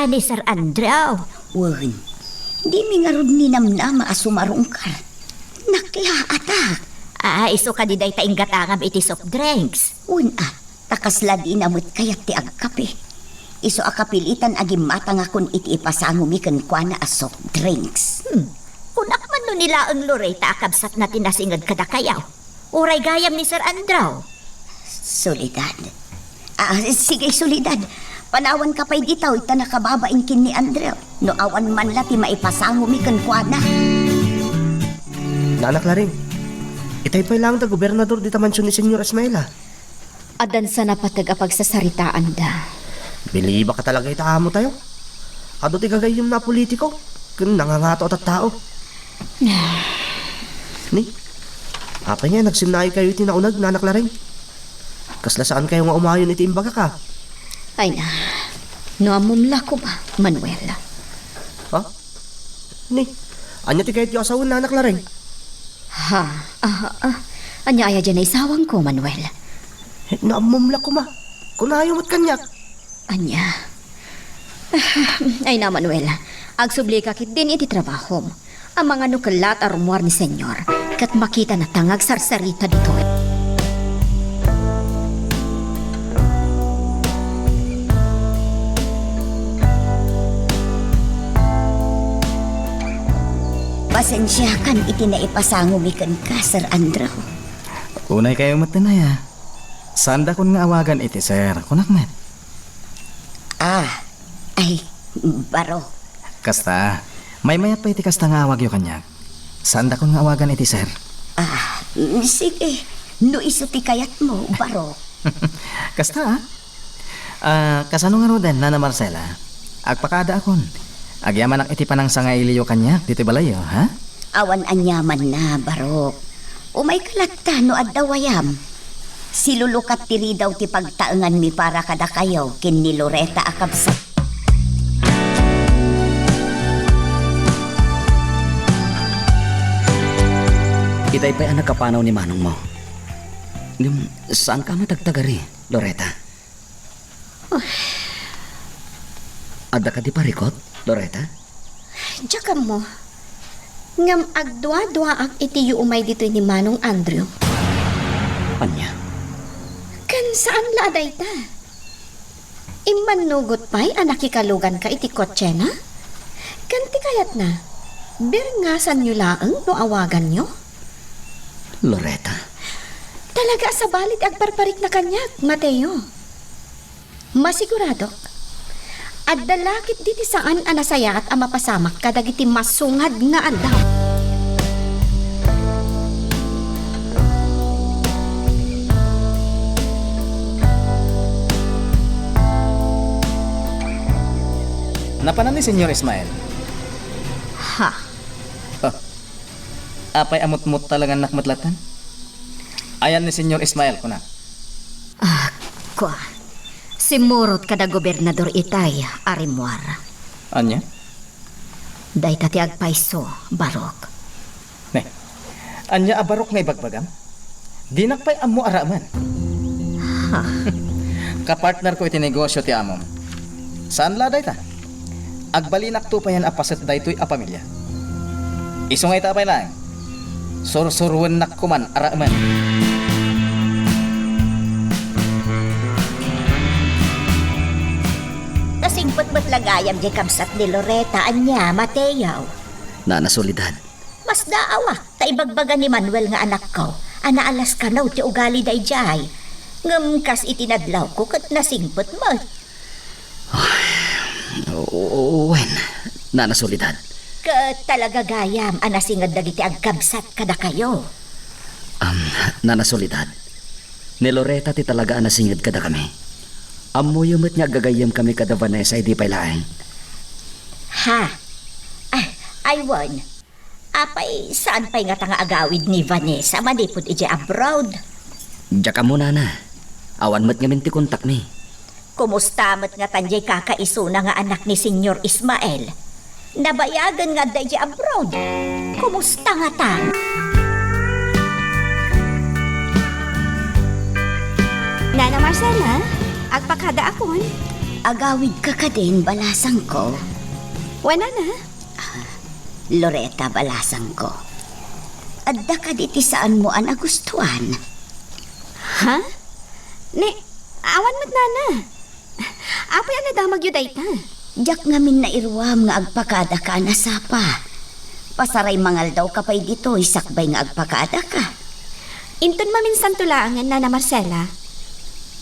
Ni Sir Andrew. Wen, di mi nga rod ni namnama asumarungkar. Nakla atak. Iso ka di day ta ingatangam iti soft drinks. Wen takasla di namut kayat ti agkape. Iso akapilitan agimata nga kun iti ipasangumi ken kuana a soft drinks. Kunak man no nila ang Loretta akabsat na tinasingad kada kayaw. Uray gayam ni Sir Andrew. Solidad. Sige, Solidad. Panawan ka pa'y ditaw, ita nakababain kin ni Andrew. No awan man lati maipasangumi ken kuana. Nanak la rin. Itay pa lang ta gobernador dita mansyon ni Senyor Ismaela. Adan sa napatag apagsasaritaan da. Biliba ka talaga itaamo tayo. Ado ti gagayom na politiko. Kun nangangato at tao. Ni, apa nga nagsimnay kayo tinaunag, nanak la rin. Kasla saan kayo nga umayon iti imbaga ka? Ay na, naamumla ko ba, Manuela? Ha? Ni, anya ti kahit yung asawin nanak la rin. Anya aya dyan ay sawang ko, Manuel. Naamumla ko ma. Kunayo mo't kanyak. Anya. Ay na, Manuela. Agsubli ka kit din iti trabaho mo. Ang mga nukalat arumuar ni Senyor. Kat makita na tangag sarsarita dito. Pasensya kan iti na ipasangumi ken ka, Sir Andrew. Unay kayo matinaya. Sanda kun nga awagan iti sir, kunak met. Ay, baro. Kasta, may mayat pa iti kasta nga awag yu kanyak. Sanda kun nga awagan iti sir. Sige. No isuti kayat mo, baro. Kasta kasano nga roden, Nana Marcela? Agpakada akon. Agyaman ang iti panang sanga iliyo kanyak, dito balayo, ha? Awan anyaman na, baro. Umay kalagta no adawayam. Silulukat tiri daw ti pagtaengan mi para kada kayo kin ni Loreta akabsat. Itay pa'y anak kapanaw ni Manong mo. Saan ka matagtagari, Loreta? Ada ka di parikot, Loreta? Diyan mo. Ngam agdwa-dwa ang iti yu umay dito ni Manong Andrew. Anya? Kan saan laaday ta? Imanugot pa'y anak ikalugan ka iti kotse na? Kan ti kayat na? Birngasan nyo laeng no awagan nyo? Loreta? Talaga sa balit agparparik na kanyak, Mateo. Masiguradok. At dalakit diti saan anasaya at amapasamak kadagiti masungad nga aldaw. Napanan ni Senyor Ismael. Ha? Apay amot-mot talagang nakmatlatan? Ayan ni Senyor Ismael ko na. Kwa. Simurot kada gobernador itay, Arimwar. Anya? Day tati agpaiso, barok. Ne, anya abarok nga ibagbagam? Dinakpay amo araman. Kapartner ko iti negosyo ti amom. Saan laday ta? Agbalinak to pa yan apaset daytoy a pamilya. Isungay tapay lang. Sursurwen nak kuman araman. Kasingpot-mot lagayam di kamsat ni Loreta, anya, Mateo. Nanasolidad. Mas daawa, ta ibagbaga ni Manuel nga anak ko. Anaalas ka na ti ugali day jay. Ngam kas itinadlaw ko kat nasingpot mo. Wen, nanasolidad. Talaga gayam, anasingad dagiti agkabsat kada kayo. Nanasolidad. Ni Loreta ti talaga anasingid kada kami. Amo yumot niya gagayam kami kada Vanessa ay di pailaeng. Ha? Aywan. Apay, saan pa'y nga tanga agawid ni Vanessa manipod ije abroad? Diya ka muna na. Awan mo't nga minti kontak mi. Kumusta mo't nga tanjay kakaiso na nga anak ni Senyor Ismael? Nabayagan nga ije abroad. Kumusta nga ta? Nana Marcela, agpakada akon. Agawid ka ka din, balasang ko. Wala na. Loreta, balasang ko. Adda ka diti saan mo ang nagustuhan? Ha? Ne, awan mo't nana. Apay ang nadamag yu dayta. Diyak ngamin na irwam nga agpakada ka na sapa. Pasaray mangal daw kapay dito, isakbay nga agpakada ka. Inton maminsan tulaangan, Nana Marcela.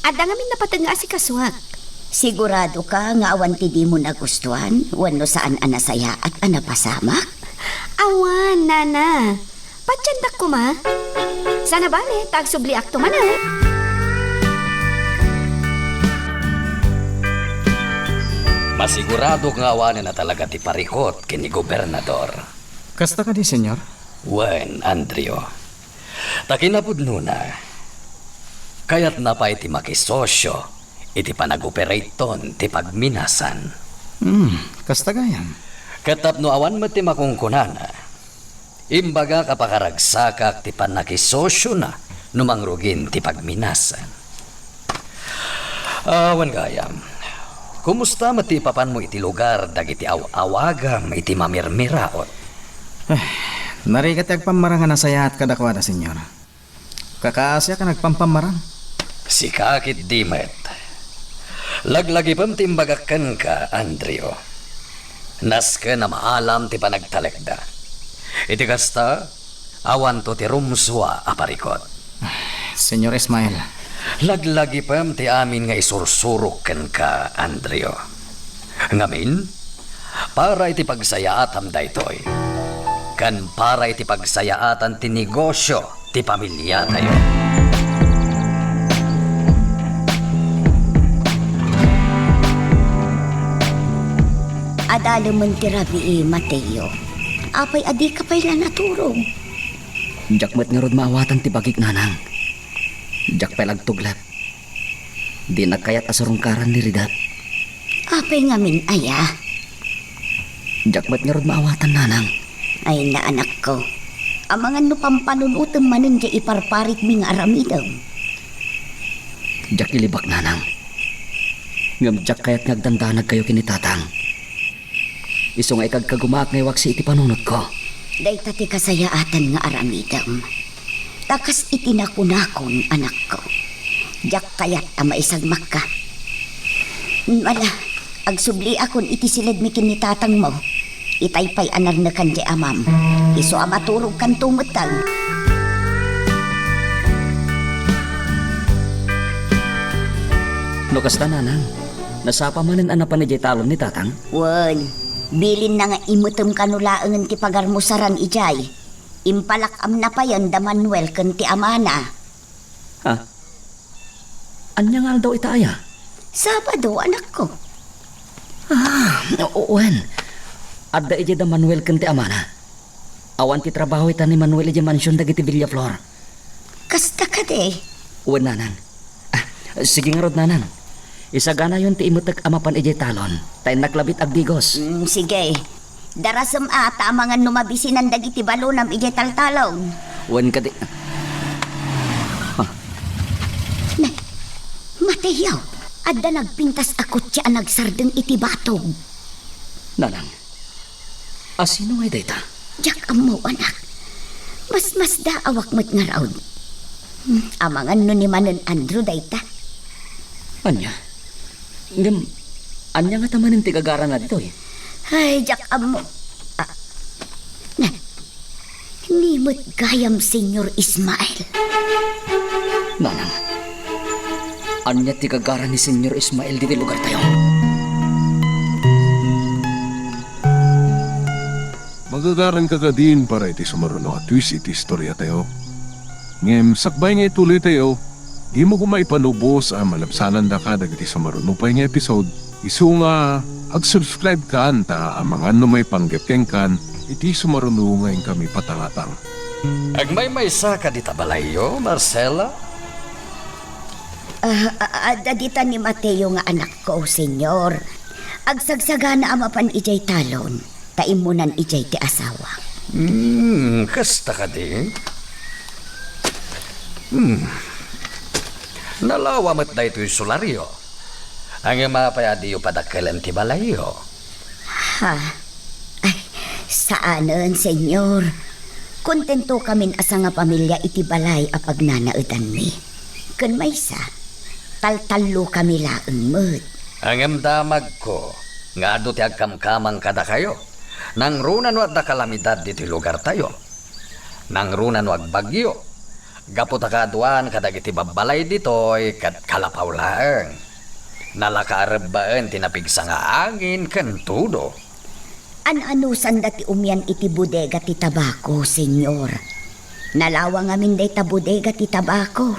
Adda ngamin napatag nga si kaswak. Sigurado ka nga awan ti di mo nagustuhan? Wano saan anasaya at anapasamak? Awan, Nana. Patyandak ko ma. Sana bale, tagsubli akto man ah. Masigurado nga awanin na talaga ti parikot kini gobernador. Kasta ka di, Senyor? Wen, Andrio. Takinapudno na. Kaya't na pa iti makisosyo, iti panag-operaton ti pagminasan. Kasta gayam. Katapno awan mo ti makungkunana. Imbaga kapakaragsakak ti panakisosyo na numangrugin ti pagminasan. Awan gayam. Kumusta matipapan mo iti lugar dagiti awagam iti mamirmiraot? Narigat agpamarangan na saya at kadakwa na, Senyor. Kakaasya ka nagpampamarang. Si kakit dimet. Laglagi pam timbagakan ka, Andrio. Nas ka na maalam ti panagtalekda. Iti kasta, awan to ti rumswa aparikot. Senyor Ismael, Laglagi pam ti amin nga isursurok ken ka, Andrea. Ngamin, para iti pagsayaatan daytoy. Kan para iti pagsayaatan ti negosyo ti pamilya tayo. Adalo man ti Rabi Mateo. Apay adi ka pa'y naturog. Jak met nga rod maawatan ti bagik nanang. Jak pa'y lagtuglat. Di nagkayat asurungkaran ni Ridat. Apay ngamin aya. Jak met nga rod maawatan nanang. Ay na anak ko. Amangan no pampanunutem manen di iparparit mi nga aramidam. Jak ilibak nanang. Ngam jak kayat ngagdandanag kayo kinitatang. Iso nga ikagkagumaak ngay waksi iti panunot ko. Dayta ti kasayaatan nga aramidam. Takas itinakunakon anak ko. Jak kayat ama isagmak ka. Wala, agsubli akon iti silid mi kinitatang mo. Itaypay anar na kan di amam. Iso amaturog kan tumatang. No kasta nanang, nasapa manen anapan ni jay talon ni tatang? Wan, bilin na nga imutem kanulaangan ti pagarmusaran ijay. Impalakam na pa yan da Manuel kan ti amana. Ha? Anya nga daw itaaya? Sabado, anak ko. Uwan. Adda ije da Manuel kan ti amana. Awan ti trabaho ita ni Manuel ije mansyon dagiti Villaflor. Kasta ka de. Uwan nanang. Sige nga rod nanang. Isagana yon ti imutek amapan ije talon. Tayo naklabit agdigos. Sige. Darasam ata amangan numabisinan dagiti balonam ije taltalong. Uwan ka di... Mateo, adda nagpintas akot siya nagsardeng iti batog. Nanang, asino ngay dayta? Jak amo anak. Mas daawak mo't nga raod. Amangan no ni Manon Andrew dayta. Anya? Ngam, anya nga tamanin ti gagara na dito eh. Ay, jak amo. Nimot gayam Senyor Ismael. Nanang, anya ti gagara ni Senyor Ismael diti lugar tayo. Magagaran ka ka din para iti sumaruno at twist iti istorya tayo. Ngem, sakbay nga ituloy tayo, di mo kumaipanubos ang malapsanan da ka dagiti sumaruno pa nga episode. Isu nga, ag-subscribe ka anta ang mga may panggepkeng kan, iti sumaruno ngayon kami patangatang. Agmay sa ka di tabalayo, Marcela? Adda dita ni Mateo nga anak ko, senyor. Agsagsagana amapan ijay talon, taimunan ijay ti asawa. Kasta ka di? Nalawa mo't da ito'y solaryo. Ang mapayadi yung padakalan ti balayo. Ha? Ay, saanan, senyor? Kontento kamin asa nga pamilya iti balay apag nanaudan mi. Kan may sa, taltalo kami laeng mo't. Ang damag ko, nga ado ti agkamkamang kada kayo. Nang runan wa da kalamidad diti lugar tayo. Nang runan wa bagyo. Gaputa kaduan kadagiti babalay ditoy kat kalapaw laeng. Nalakaarabaan tinapigsa nga angin ken tudo. An-anusan dati umyan iti bodega ti tabako, senyor. Nalawa ngamin day ta bodega ti tabako.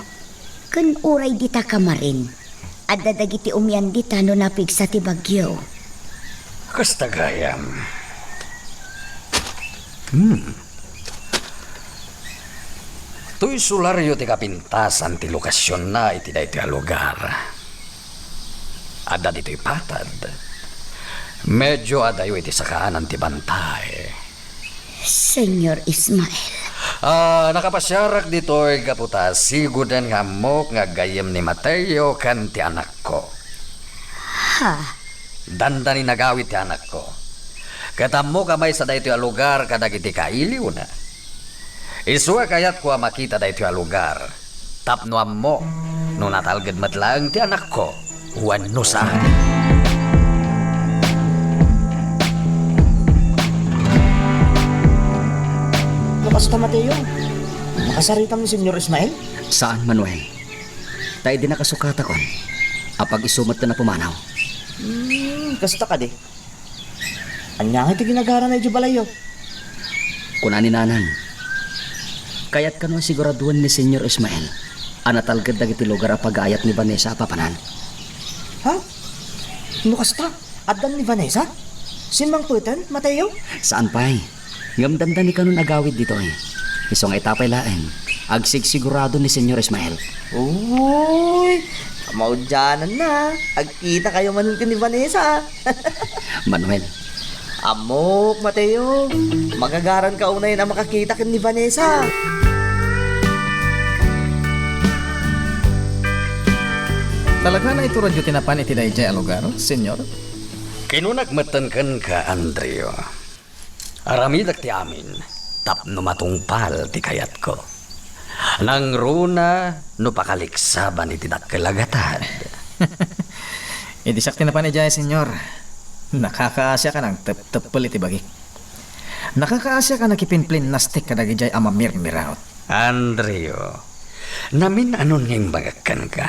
Ken uray dita kamarin. Adda dagiti umyan dita no napigsa ti bagyo. Kasta gayam. Tuy sularyo ti kapintasan ti lokasyon na iti da iti lugar. Ada dito'y patad. Medyo adayo iti sakaanan ti bantay. Senyor Ismael. Nakapasyarak dito'y kaputa sigudan nga mok nga gayem ni Mateo kan ti anak ko. Ha? Dandani nagawit ti anak ko. Katamo kamay sa dayto a lugar kadagiti kailiw na. Isua kayat ko makita dayto a lugar. Tapnoam mo no natalged matlaang ti anak ko. Huwan no saan. Basta Mateo, Makasaritam ni Senyor Ismael? Saan, Manuel? Tayo din nakasukata kon. Apag isumat ka na pumanaw. Kasta ka di. Anyang iti ginagara na iti balayo. Kunani nanang. Kaya't kano siguraduhan ni Senyor Ismael. Anatalgad dagiti lugar a pag-ayat ni Vanessa papanan. Ha? No kasta? Addan ni Vanessa? Sinmang putan, Mateo? Saan pa'y? Ngamdandan ni kanon agawid dito eh. Isong etapay laeng. Agsig sigurado ni Senyor Ismael. Uy! Kamaudyanan na. Agkita kayo manon ka ni Vanessa. Manuel, Amok, Mateo. Magagaran ka unay na makakita ka ni Vanessa. Talaga na ito radyo tinapan iti dayjay a lugar, senyor? Kinunagmatan ka, Andrea. Aramidak ti amin, tapno matungpal ti kayat ko. Nang runa, no pakaliksaban iti dakkelagatan. Idisak tinapan ijay, senyor. Nakakaasya ka ng tep-tepel iti bagik. Nakakaasya ka nakipinplin nastik kadagijay ama mirmiraot. Andrea, namin anon nging bagakan ka.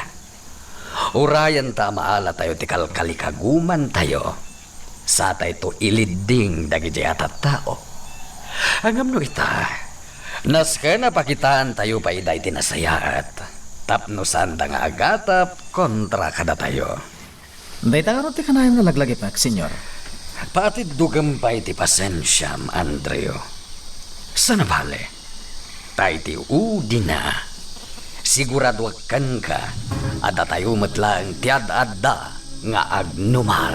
Urayan ta maala tayo ti kalkalikaguman tayo. Sa tayo to iliding dagijay atat tao. Hangam no ita, naska na pakitaan tayo pa iday tinasayaat. Tapno sanda nga agatap kontra kada tayo. Day tangaro ti kanayang nalaglagip nak, senyor. Patid dugam pa iti pasensyam, Andreo. Sana bale, tayo ti udi na. Sigurado kan ka, ada tayo matlang tiad-adda nga agnumal.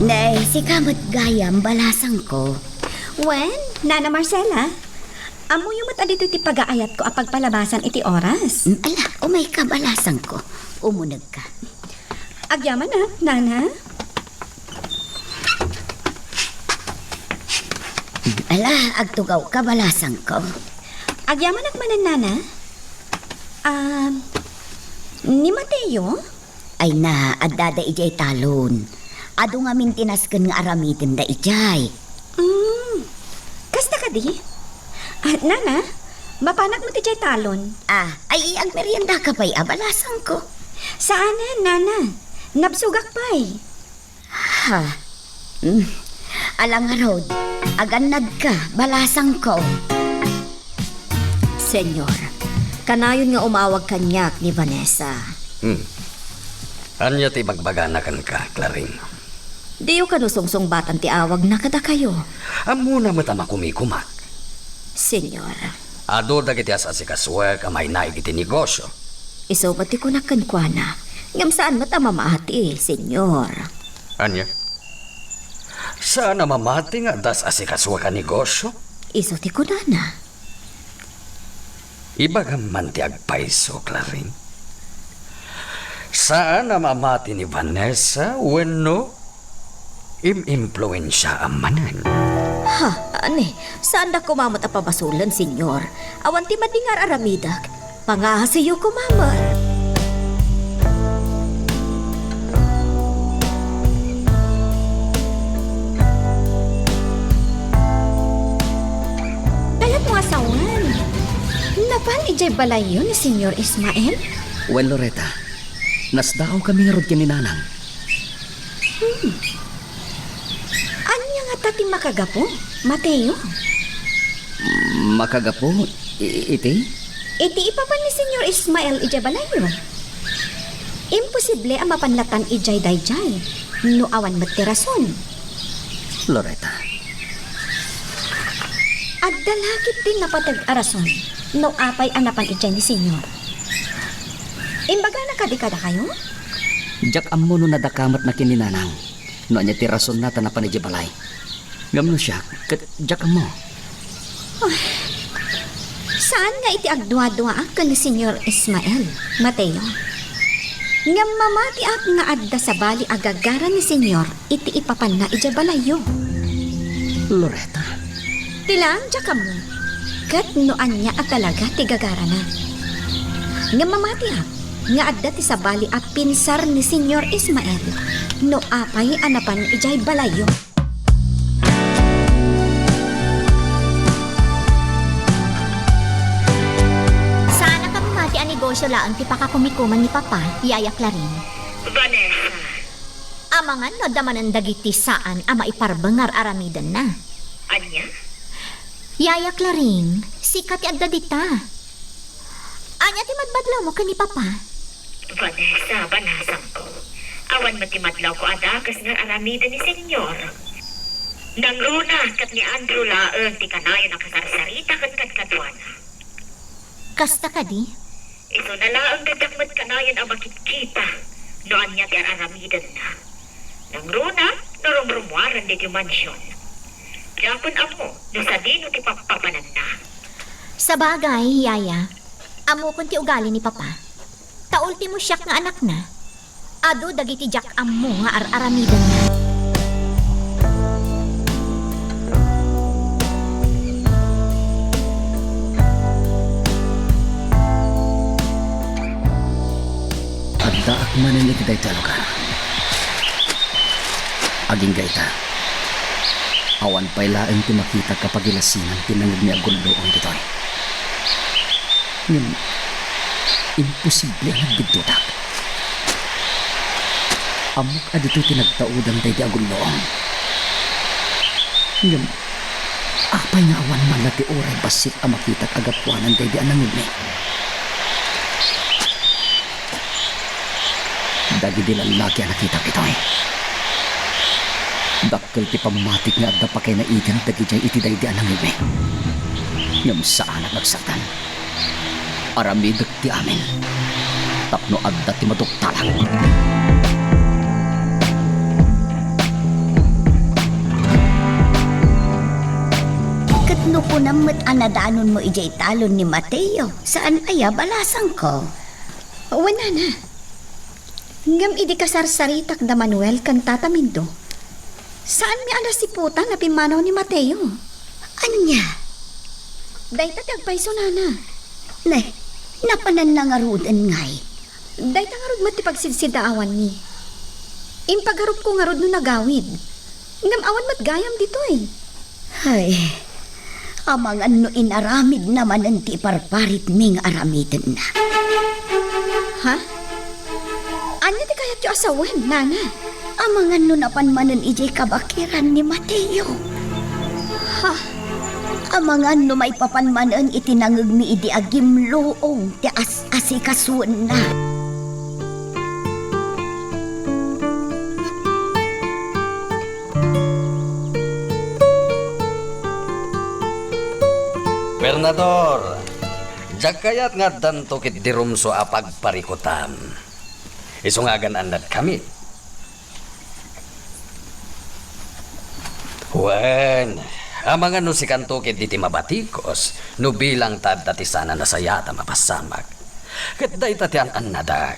Nay, si kamot gayam balasang ko. Wen, Nana Marcela, amo yung mata dito ti pag-aayat ko apag palabasan iti oras. Ala, umay ka balasang ko. Umunag ka. Agyaman na, Nana. Ala, agtugaw ka balasang ko. Agyaman akmanan, Nana. Ni Mateo? Ay na, adada ijay talon. Ado nga mintinasken nga aramitin da ijay. Kasta ka di? Nana, mapanak mo ti jay talon. Ay ang merienda ka pa'y abalasang ko. Saan, Nana? Nabsugak pa'y. Ha? Alang nga rod, aganad ka, balasang ko. Senyor, kanayon nga umawag kanyak ni Vanessa. Anya ti bagbaganakan ka, Claring. Diyo kanusungsong batan ti awag na kada kayo. Amo na matama kumikumak. Senyor, Ado dagiti asasikaswek amay naig iti negosyo. isobati ko na kankwana. Ngam saan matamamati, senyor. Anya? Sana mamati nga das asikaswek a negosyo? Iso ti ko na. Ibagam man ti agpaiso, Claring. Saan na mamati ni Vanessa wenno im-impluensya ang manan? Ha, ane, saan da kumamot a pabasulan, senyor? Awan ti madingar aramidak. Pangahasiyo kumamot. Kaya't mga asawan. Napal ijay balayo ni Senyor Ismael? well, Loretta, nasdaaw kami nga rod kini nanang. Anya nga tati makagapo, Mateo? Makagapo, iti? Iti ipapan ni Senyor Ismael ijay balayo. Imposible ang mapanlatan ijay dayjay. No awan matirason. Loretta, At dalakit din napatag-arason. No apay anapan ijay ni Senyor. Imbaga nakadikada kayo? jak ammo no nadakamat na kini nanang. No anya ti rason na tanapan ni balay. Gamno siya, kat jak ammo. Saan nga iti agdwa-dwa ka ni Senyor Ismael, Mateo? Nga mamati ak nga adda sa bali agagara ni Senyor, iti ipapan na ija balayo. Loretta, Tilang jaka mo, kat noan niya at talaga ti gagara na. Nga mamati ak, nga adda ti sabali a pinsar ni Senyor Ismael. No apay anapan ijay balayo. Sana kami mati ang negosyo laang ti pakakumikuman ni Papa, Yaya Clarin. Vanessa, Amangan no daman ang dagiti saan ama iparbangar aramidan na. anya? Yaya Clarin, sikat ti adda dita. Anya ti madbadlaw mo kani Papa? Vanessa, banasang ko. Awan matimadlaw ko adagas nga aramida ni Senyor. Nang runa kat ni Andrew laeng ti kanayon ang kasarsarita kat kadkadwana. Kasta ka di? Iso na laeng dadakmat kanayon ang makikita. Noan niya ti aramidan na. Nang runa, narumrumwaran di mansyon. Yapon amo, no sa dino ti papapanan na. Sa bagay, Yaya, amo kun ti ugali ni Papa. Taulti mo siyak nga anak na. Ado dagiti jak ammo nga aramidan na. Adda akmanan iti dayta lugar. Aging gayta. Awan pa'y laeng ti makita kapag ilasinan tinangag ni aguldoong ditoy. Ngam, imposible ang nagbidutak. Amok adito tinagtaudang day di aguldoong. Ngam, apay nga awan man na ti oray basit ang makita agapuanan day di anangag ni. Dagi di lalaki ang nakita kitoy. Dakkel ti pamatik nga adda pa kay naigan dagi jay iti day di anangag ni. Ngam saan ang nagsaktan. Aramidag ti amin. Tapno adda ti matuktalang. Katno po namat anadanon mo ijay talon ni Mateo. Saan aya balasang ko? Wala na. Ngam idi kasarsaritak da Manuel kan tatamindo. Saan mi alas si puta na pimanaw ni Mateo? Anya? Dayta tagpaiso na. Nay, napanan na nga rudan ngay. Dayta nga rod mati pagsidsidaawan ni. Impagarup ko nga rod no nagawid. Ngam awan mat gayam dito eh. Ay, amang ano inaramid naman ang ti parparit ming aramidan na. Ha? Anya ti kayat yung asawan, nana? Amang ano napanmanan ijay kabakiran ni Mateo. Ha? Amang ano may papanmanan itinangag mi idi agimloong ti asikasuan na. Bernador, jakayat nga danto kit dirumso a pagparikutan. Isungagan anad kami. Wen, amang ano si kanto kit diti mabatikos, no bilang tad dati sana nasayata mapasamak. Kat day tatian anadag.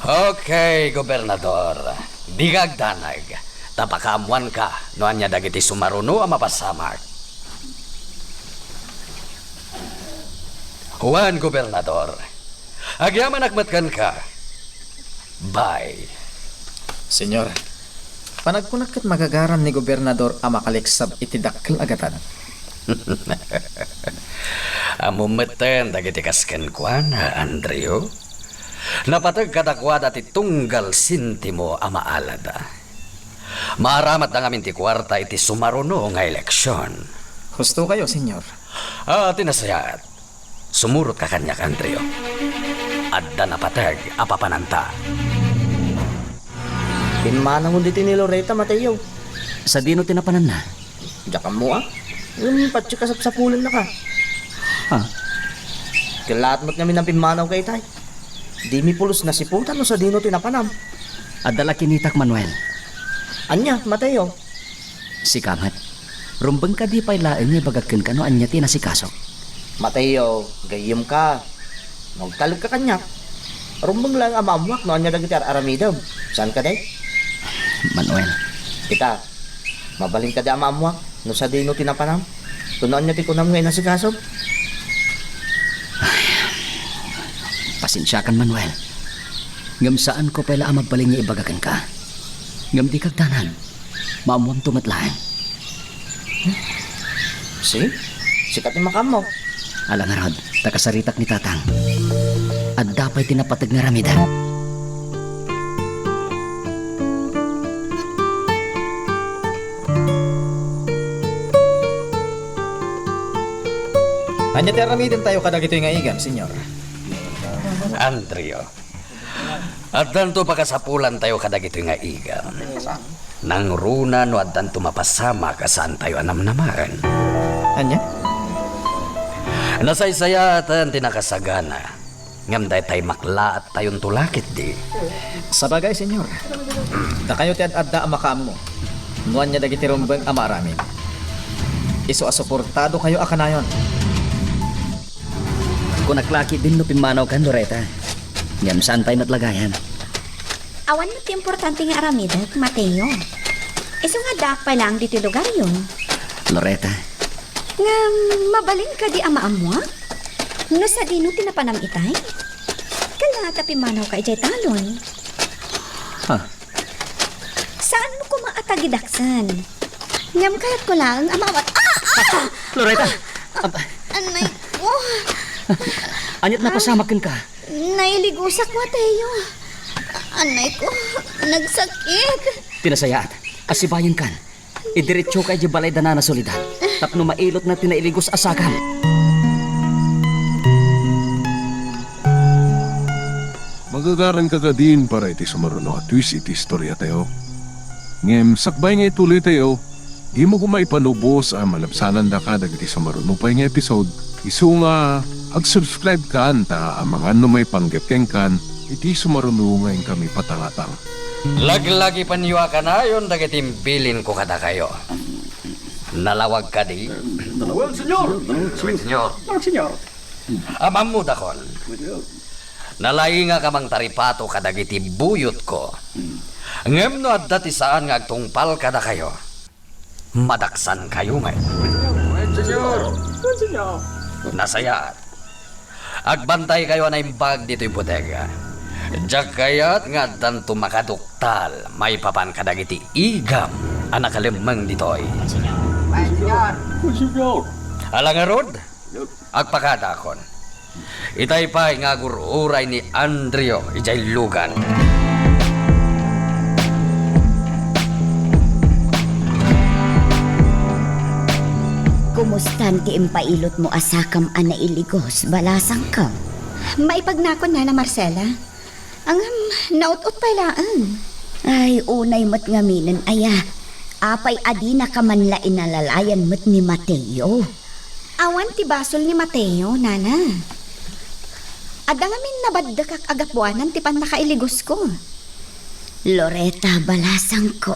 Okay, Gobernador. Digag danag. Tapakamuan ka, noan niya dagiti sumaruno ang mapasamak. Juan Gobernador, agyaman akmatkan ka. Bye. Senyor, panagkunakit magagaran ni Gobernador ang makaliksab iti dakkel agatan. Amumeten dagiti kasken kuan, Andrew. Napatag kadakwada ti tunggal sintimo ama alada. Maaramat na ngamin ti kwarta iti sumaruno nga eleksyon. Husto kayo, senyor. Tinasayat. Sumurot ka kanyak, Andrew. Adda napatag apapananta. Pinmanang dito ni Loretta, Mateo. Sa dino tinapanan na. Diyan mo patsi kasapsapulan na ka. Ha? Kilaat mo't namin ang pinmanaw kay tay. Di mi pulos na si puta no sa dino tinapanam. Adala kinitak Manuel. Anya, Mateo. Si Kamat. Rumbang ka di pa'y laeng niya bagagkan ka no anya tinasikaso. Mateo, gayim ka. Magtalog ka kanya. Rumbang lang amamwak no anya dagiti aramidam. Saan ka day? Manuel. Kita, mabalin ka di amamwak no sa dino tinapanam. Tunoan niya ti kunam ngayon na si kaso. Pasensyakan, Manuel. Ngam saan ko pala ang magbaling niya ibagakan ka. Ngam di kagtanan. Maamuam tumatlaan. Sikat ni makam mo. Alang arod, takasaritak ni Tatang. At dapat tinapatag nga ramida. Anya ti aramidin tayo kadagito nga igam, senyor. Andrio. At danto pakasapulan tayo kadagito nga igam. Nang runa no at danto mapasama ka saan tayo anamnamaran. Anya? Nasaysayatan tinakasagana. Ngam day tayo makla at tayon tulakit di. Sabagay, senyor. Da kayo ti adda ang makam mo. Nuan niya dagiti rumbeng ama aramin. Iso asuportado kayo akanayon. Kung naklaki din no pimanaw kan, Loreta. Ngam saan tayo natlagayan. Awan mo ti importante nga aramida, Mateo. Iso nga dak pa lang dito lugar yun. Loreta, Nga mabalin ka di ama amwa? No sa dino tinapanam itay? Kala tapi manaw ka ijay talon. Saan mo ko maatagidaksan? Ngam kaya't ko lang amawat. Loreta! Anay ko. Anyat napasamakin ka. Nailigusak, Mateo. Anay ko, nagsakit. Tinasayaat. Asibayan kan. Idiretso kay di balay dana na solidad. Tapno mailot na tinailigos asakan. Magagaran ka ka din para iti sumaruno at twist iti istorya tayo. Ngem, sakbay nga ituloy tayo. Di mo kumaipanubos ang malapsanan da ka dagiti sumaruno pa nga episode. Isu nga, ag-subscribe ka anta ang mga ano may panggepkeng kan, iti sumaruno ngayon kami patangatang. Laglagi paniwa ka na yun, dagitim bilin ko kada kayo. Nalawag ka di? Nalawag, senyor! Senyor! Amam mo dakon. Nalay nga kamang taripato kadagiti buyot ko. Ngem no at dati saan nga agtungpal kada kayo. Madaksan kayo ngayon. Nasayat. Agbantay kayo na imbag dito'y bodega. Diyak kayat nga dan tumakaduktal. May papan kadagiti igam. Anak kalimang dito'y. Alangarod, agpakadakon. Itay pa'y nga gururay ni Andrio ijay lugan. Kumustan ti impailot mo asakam ana iligos, balasang kam. Maipagnakon na Marcela. Ang naut-ut pailaan. Ay, unay mat ngaminan aya. Apay adi na kamanla inalalayan mat ni Mateo. Awan ti basol ni Mateo, nana. Ada ngamin nabadakak agapuanan ti pan nakailigos ko. Loreta, balasang ko.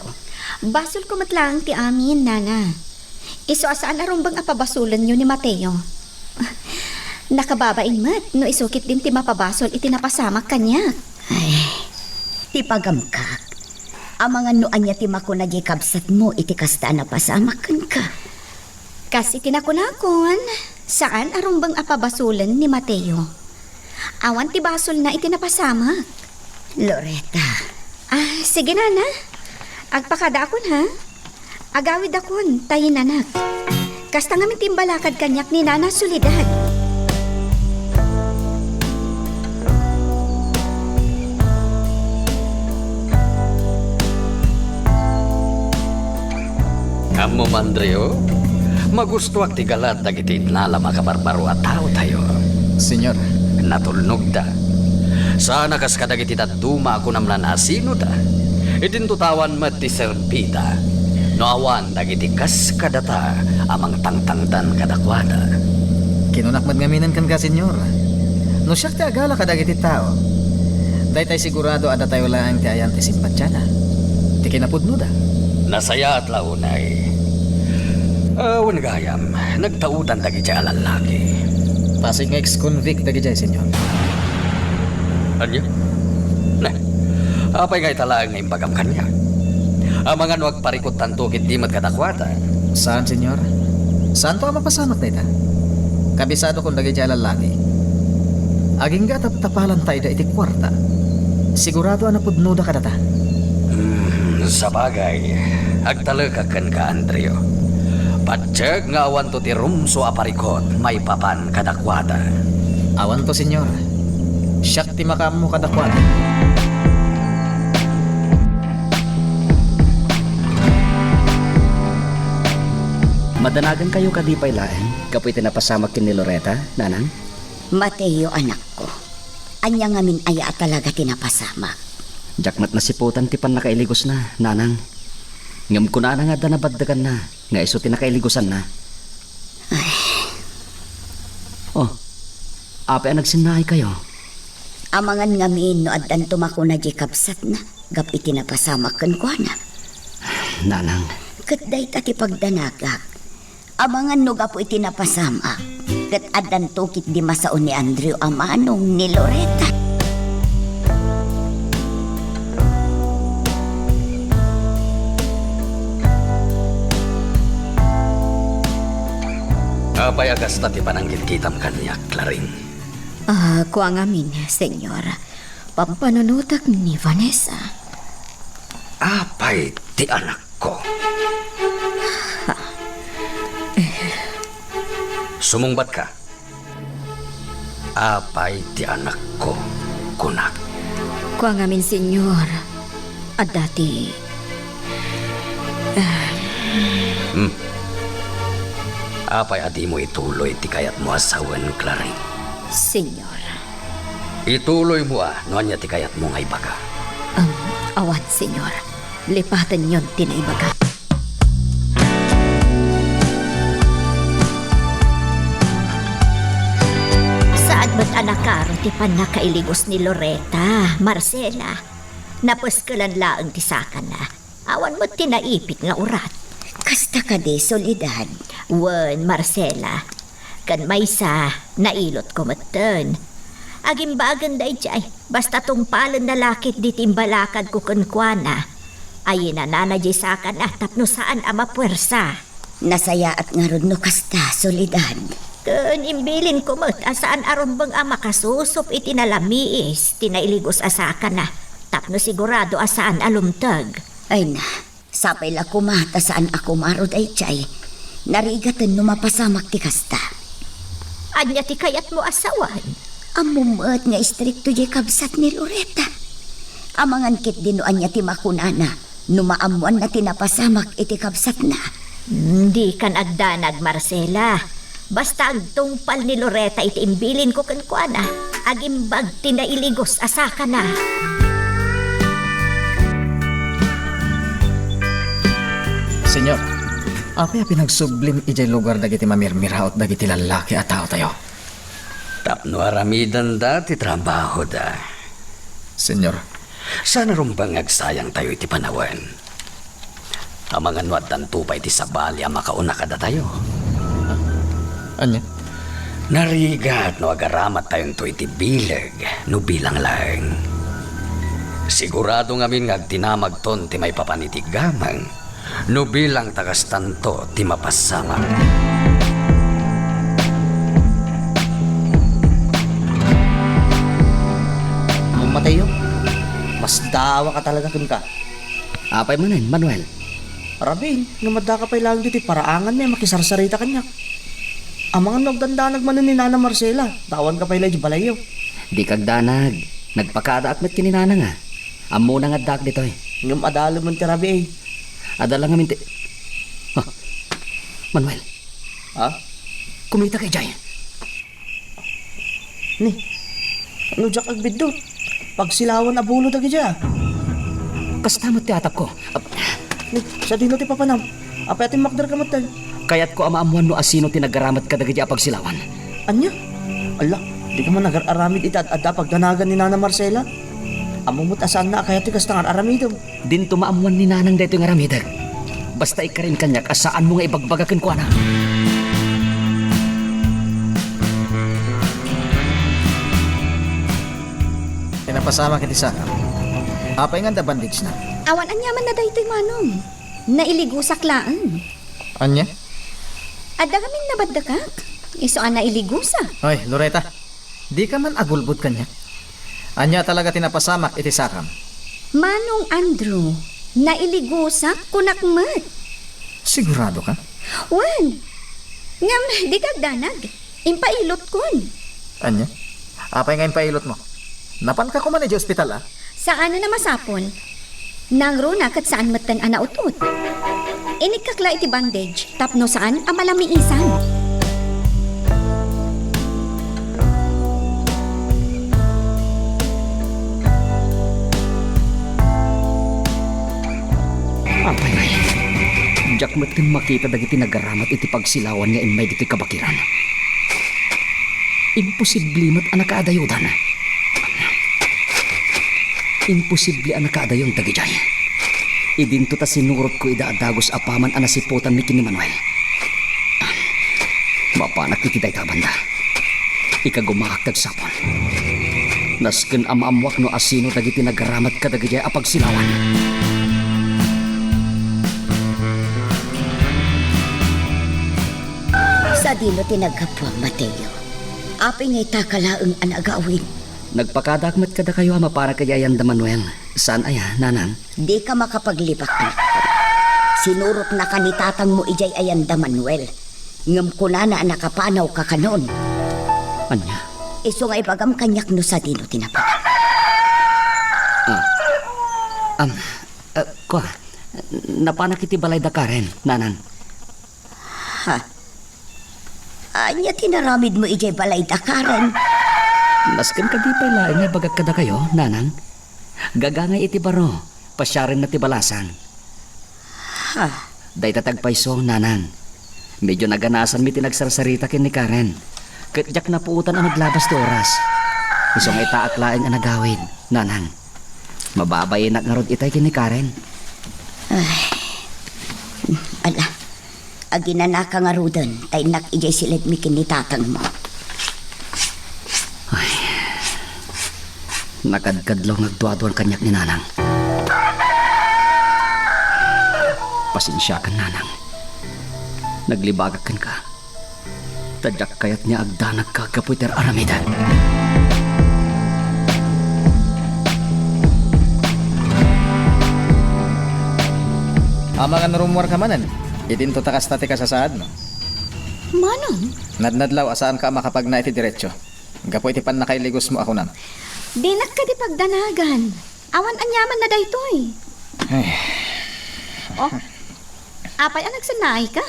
Basol ko matlang ti amin, nana. Iso asaan arumbang apabasulan nyo ni Mateo. Nakababain mat, no isukit din ti mapabasol iti napasamak kanya. Ay, ti pagamkak. Ang mga noan niya ti makunagi kabsat mo iti kasta na pasamakan ka. Kasi tinakunakon, saan arumbang apabasulan ni Mateo? Awan ti basol na iti napasamak. Loreta. Sige nana. Agpakada akon ha. Agawid akon, tayin anak. Kasta nga timbalakad kanyak ni Nana Solidad. Amo Mandrio, magusto ak tigalat dagiti nala makabarbaro at tao tayo. Senyor. Natulnog da. Sana kas kadagiti tatuma ako namlan asino da. Itintutawan mat ti serbida. Noawan dagiti kas kadata amang tangtangtan kadakwada. Kinunakmat ngaminan kan ka, senyor. No siyak ti agala kadagiti tao. Daytay sigurado ada tayo lang ti ayan ti simpatyana. Ti kinapudno da. Nasaya at launay. Awan gayam, nagtautan dagiti alalaki. Pasig nga ex-convict dagiti senyor. Anya? Nah, apay nga italaang nga imbagam kanya. Ang mga nuwag parikot tanto kiti mat kadakwata. Saan, senyor? Saan to ang mapasamak na ita? Kabisado kung dagiti lalaki. Aging gatap-tapalan tayo da iti kwarta. Sigurado na pudnuda ka data. Sa bagay, agtalaga kan ka, Andrio. Patseg nga awan to ti rumso aparikot, may papan kadakwada. Awan to, senyor. Siyak ti makam mo kadakwad. Madanagan kayo kadipay laeng, kapoy tinapasamak kin ni Loretta, nanang? Mateo, anak ko. Anya ngamin aya talaga tinapasama. Jakmat na siputan ti pan nakailigos na, nanang. Ngam ko na nga da nabaddagan na, nga iso ti nakailigosan na. Oh, ape ang nagsinay kayo. Amangan ngamin no addan tumako na di kapsat na. Gap itinapasamak kan ko na. Nanang, Katday tati pagdanagak. Amangan no gapo itinapasama. Kat addan tukit di masaon ni Andrew amanong ni Loretta. Apay agas na ti pananggit kitam kanya, Claring. Kuha ngamin, senyor. Pampanunutak ni Vanessa. Apay ti anak ko. Sumungbat ka. Apay ti anak ko, kunak. Kuha ngamin, senyor. At dati... Apay adi mo ituloy ti kayat mo asawan, Claring. Senyor. Ituloy mo no anya ti kayat mo nga ibaga. Awan, senyor. Lipatan yon tinaibaga. Saan ba't anakaro ti pan nakailigos ni Loretta, Marcela? Napaskalan laang ti saka na. Awan mo tinaipit nga urat. Kasta ka de, Soledad. Wen, Marcela. Kan maysa, nailot ko matan. Agimbagan day jay, basta tungpalan na lakit di timbalakad ko kankwana. Ay na nanay saka na tapno saan ama puwersa. Nasaya at nga ron no kasta, Soledad. Kan imbilin ko mat, asaan aron bang ama kasusop itinalamiis, tinailigos asaka na. Tapno sigurado asaan alumtag. Ay na, sapay la kumata saan ako marod ay chay. Narigatan no mapasamak ti kasta. Anya ti kayat mo asawan? Amumat nga istrikto di kabsat ni Loretta. Amangan kit din no anya ti makunana. Numaamuan na tinapasamak iti kabsat na. Hindi kan agdanag, Marcela. Basta ang tungpal ni Loretta iti imbilin ko kankwana. Agimbag tinailigos asaka na. Senyor, apay pinagsublim ijay lugar dagiti mamirmiraot dagiti lalaki at tao tayo. Tapno aramidan da ti trabaho da. Senyor, Sana rumbang agsayang tayo iti panawan. Amangan wat tupay ti sabali ang makauna kada tayo. anya? Narigat no agaramat tayong to iti bilag no bilang lang. Sigurado ngamin ngagtinamag ton ti may papanitig gamang no bilang tagas tanto ti mapasama. Mateo, mas dawa ka talaga kun ka. Apay manen, Manuel. Rabing, namada ka pa ilang dito, paraangan niya, makisarsarita kanya. Amangan nagdandanag man ni Nana Marcela, tawan ka pa ilang di balayo. Di kagdanag. Nagpakada akmet kininana nga. Amo na nga dak dito eh. Ngam adalo man ti Rabi eh. Adala nga minti. Oh, Manuel, Ha? kumita kay Jay. Ni, ano dyak agbidot? Pagsilawan abulo dagi dya. Kastamot ti atap ko. Ni, sa dino ti papanam. Apa atin makdar ka matan. Kaya't ko amaamuan no asino tinagaramat kadagiti apagsilawan. Anya? Ala, di ka man nag-aramid ita at pagdanagan ni Nana Marcela? Amumot asan na kaya ti kastangar aramidom. Din tumaamuan ni nanang dito yung aramidag. Basta ikarin kanyak asaan mo nga ibagbagakan ko na. Pinapasama kiti sa apay nga da bandage na. Awan anyaman na daytoy manong. Nailigusak laan. Anya? Adda kamin nabadakak. Iso ang nailigusa. Oy, Loretta. Di ka man agulbot kanya. Anya talaga tinapasamak iti sakam. Manong Andrew, nailigusak kunakmat. Sigurado ka? Wan, ngam di kagdanag. Impailot kun. Anya? Apay nga yung pailot mo? Napan ka kuman di ospital ah? Saan na masapon? Nang runa kat saan matan ana utot. Inikakla iti bandage, tapno saan amalami isan. Apay ay. Diyak matin makita dagiti nagaramat iti pagsilawan nga inmay diti kabakiran. Imposible mat anak kaadayudan. Imposible anak kaadayon dagijay. Idinto ta sinurot ko idaadagos apaman anasiputan mi kini Manuel. Mapanak iti day tabanda. Ikagumahak tagsapon. Nasken amamwak no asino dagiti nagaramat kadagijay a pagsilawan. Sa dino tinagkapuang Mateo. Apay ngay takalaang anagawin. Nagpakadakmet kada kayo ama para kay Ayanda Manuel. Saan aya, nanang? Di ka makapaglipak na. Sinurot na ka ni tatang mo ijay Ayanda Manuel. Ngam ko na nakapanaw ka kanon. Anya? Iso nga ibagam kanyak no sa dino tinapa. Ko, napanak iti balay da Karen, nanang. Ha? Anya tinaramid mo ijay balay dakaran. Nasken kagipay laing nga bagag kada kayo, nanang. Gagangay iti baro, pasyarin na ti balasan. Ha? Day tatagpayso, nanang. Medyo naganasan mi tinagsarsarita kin ni Karen. Katjak na puutan ang naglabas ti oras. Iso nga itaak laing ang nagawid, nanang. Mababay na nga rod itay kin ni Karen. Ala, aginanaka nga rudan, tay nak ijay silid mi kinitatang mo. Nakadkadlaw nagduado ang kanyak ni nanang. Pasensya ka, nanang. Naglibagakan ka. Tadyak kayat niya agdanag ka kapuiter aramida. Mga narumwar ka manan. Idinto takas tati ka sa saad mo. Manong? Nadnadlaw asaan ka makapag na iti diretsyo. Gapo iti pan nakailigos mo ako nam. Di ka di pagdanagan. Awan anyaman na daytoy. Oh, apay ang nagsanay ka?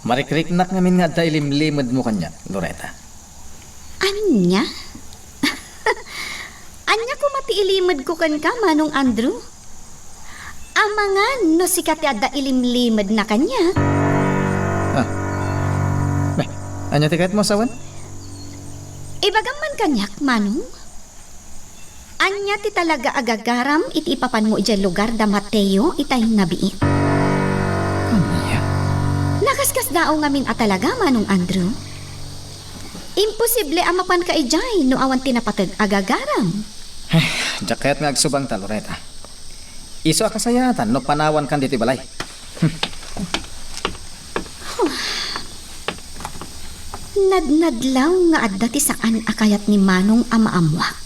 Marikriknak ngamin nga dahil limlimad mo kanya, Loretta. Anya? Anya ko matiilimad ko kan ka, Manong Andrew? Amangan no sikat yada ilimlimad na kanya. Anya tikat mo sawan? Ibagam man kanyak, Manong. Anya ti talaga agagaram iti ipapan mo ijay lugar da Mateo itay nabiit. Anya? Nakaskas dao ngamin at talaga, Manong Andrew. Imposible amapan ka ijay no awan tinapatag agagaram. Jaket nga agsubang ta, Loretta. Iso akasayatan no panawan kan diti balay. Nadnadlaw nga adda ti saan akayat ni Manong amaamwak.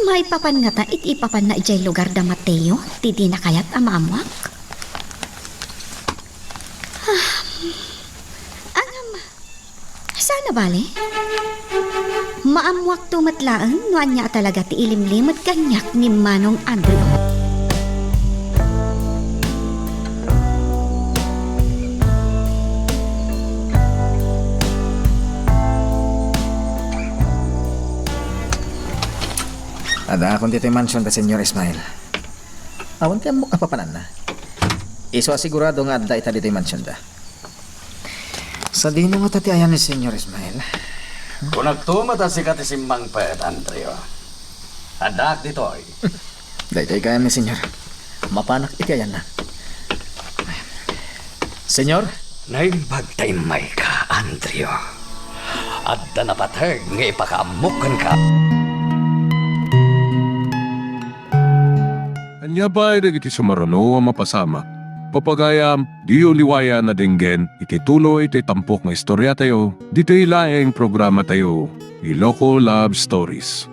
May papan nga ta iti ipapan na ijay lugar da Mateo ti di na kayat amaamwak. Angam, sana bale? Maamwak tumatlaan no anya talaga ti ilimlimot kanyak ni Manong Andrew. Ada akong dito mansion da Senyor Ismail. Awan ti amok kapapanan na. Iso asigurado nga adda ita dito mansion da. Sa dino nga tati ayan ni Senyor Ismail. Kung nagtumata si katisimbang pet, Andrea. Adak dito ay. Daytay kaya ni Senyor. Mapanak iti ayan na. Senyor? Naibagtaymay ka, Andrea. Adda na patag nga ipakaamukan ka. Anya ba ay dagiti sumarano ang mapasama? Papagayam, di uliwaya na dinggen, itituloy iti tampok nga istorya tayo, dito ilaing programa tayo, Iloko Love Stories.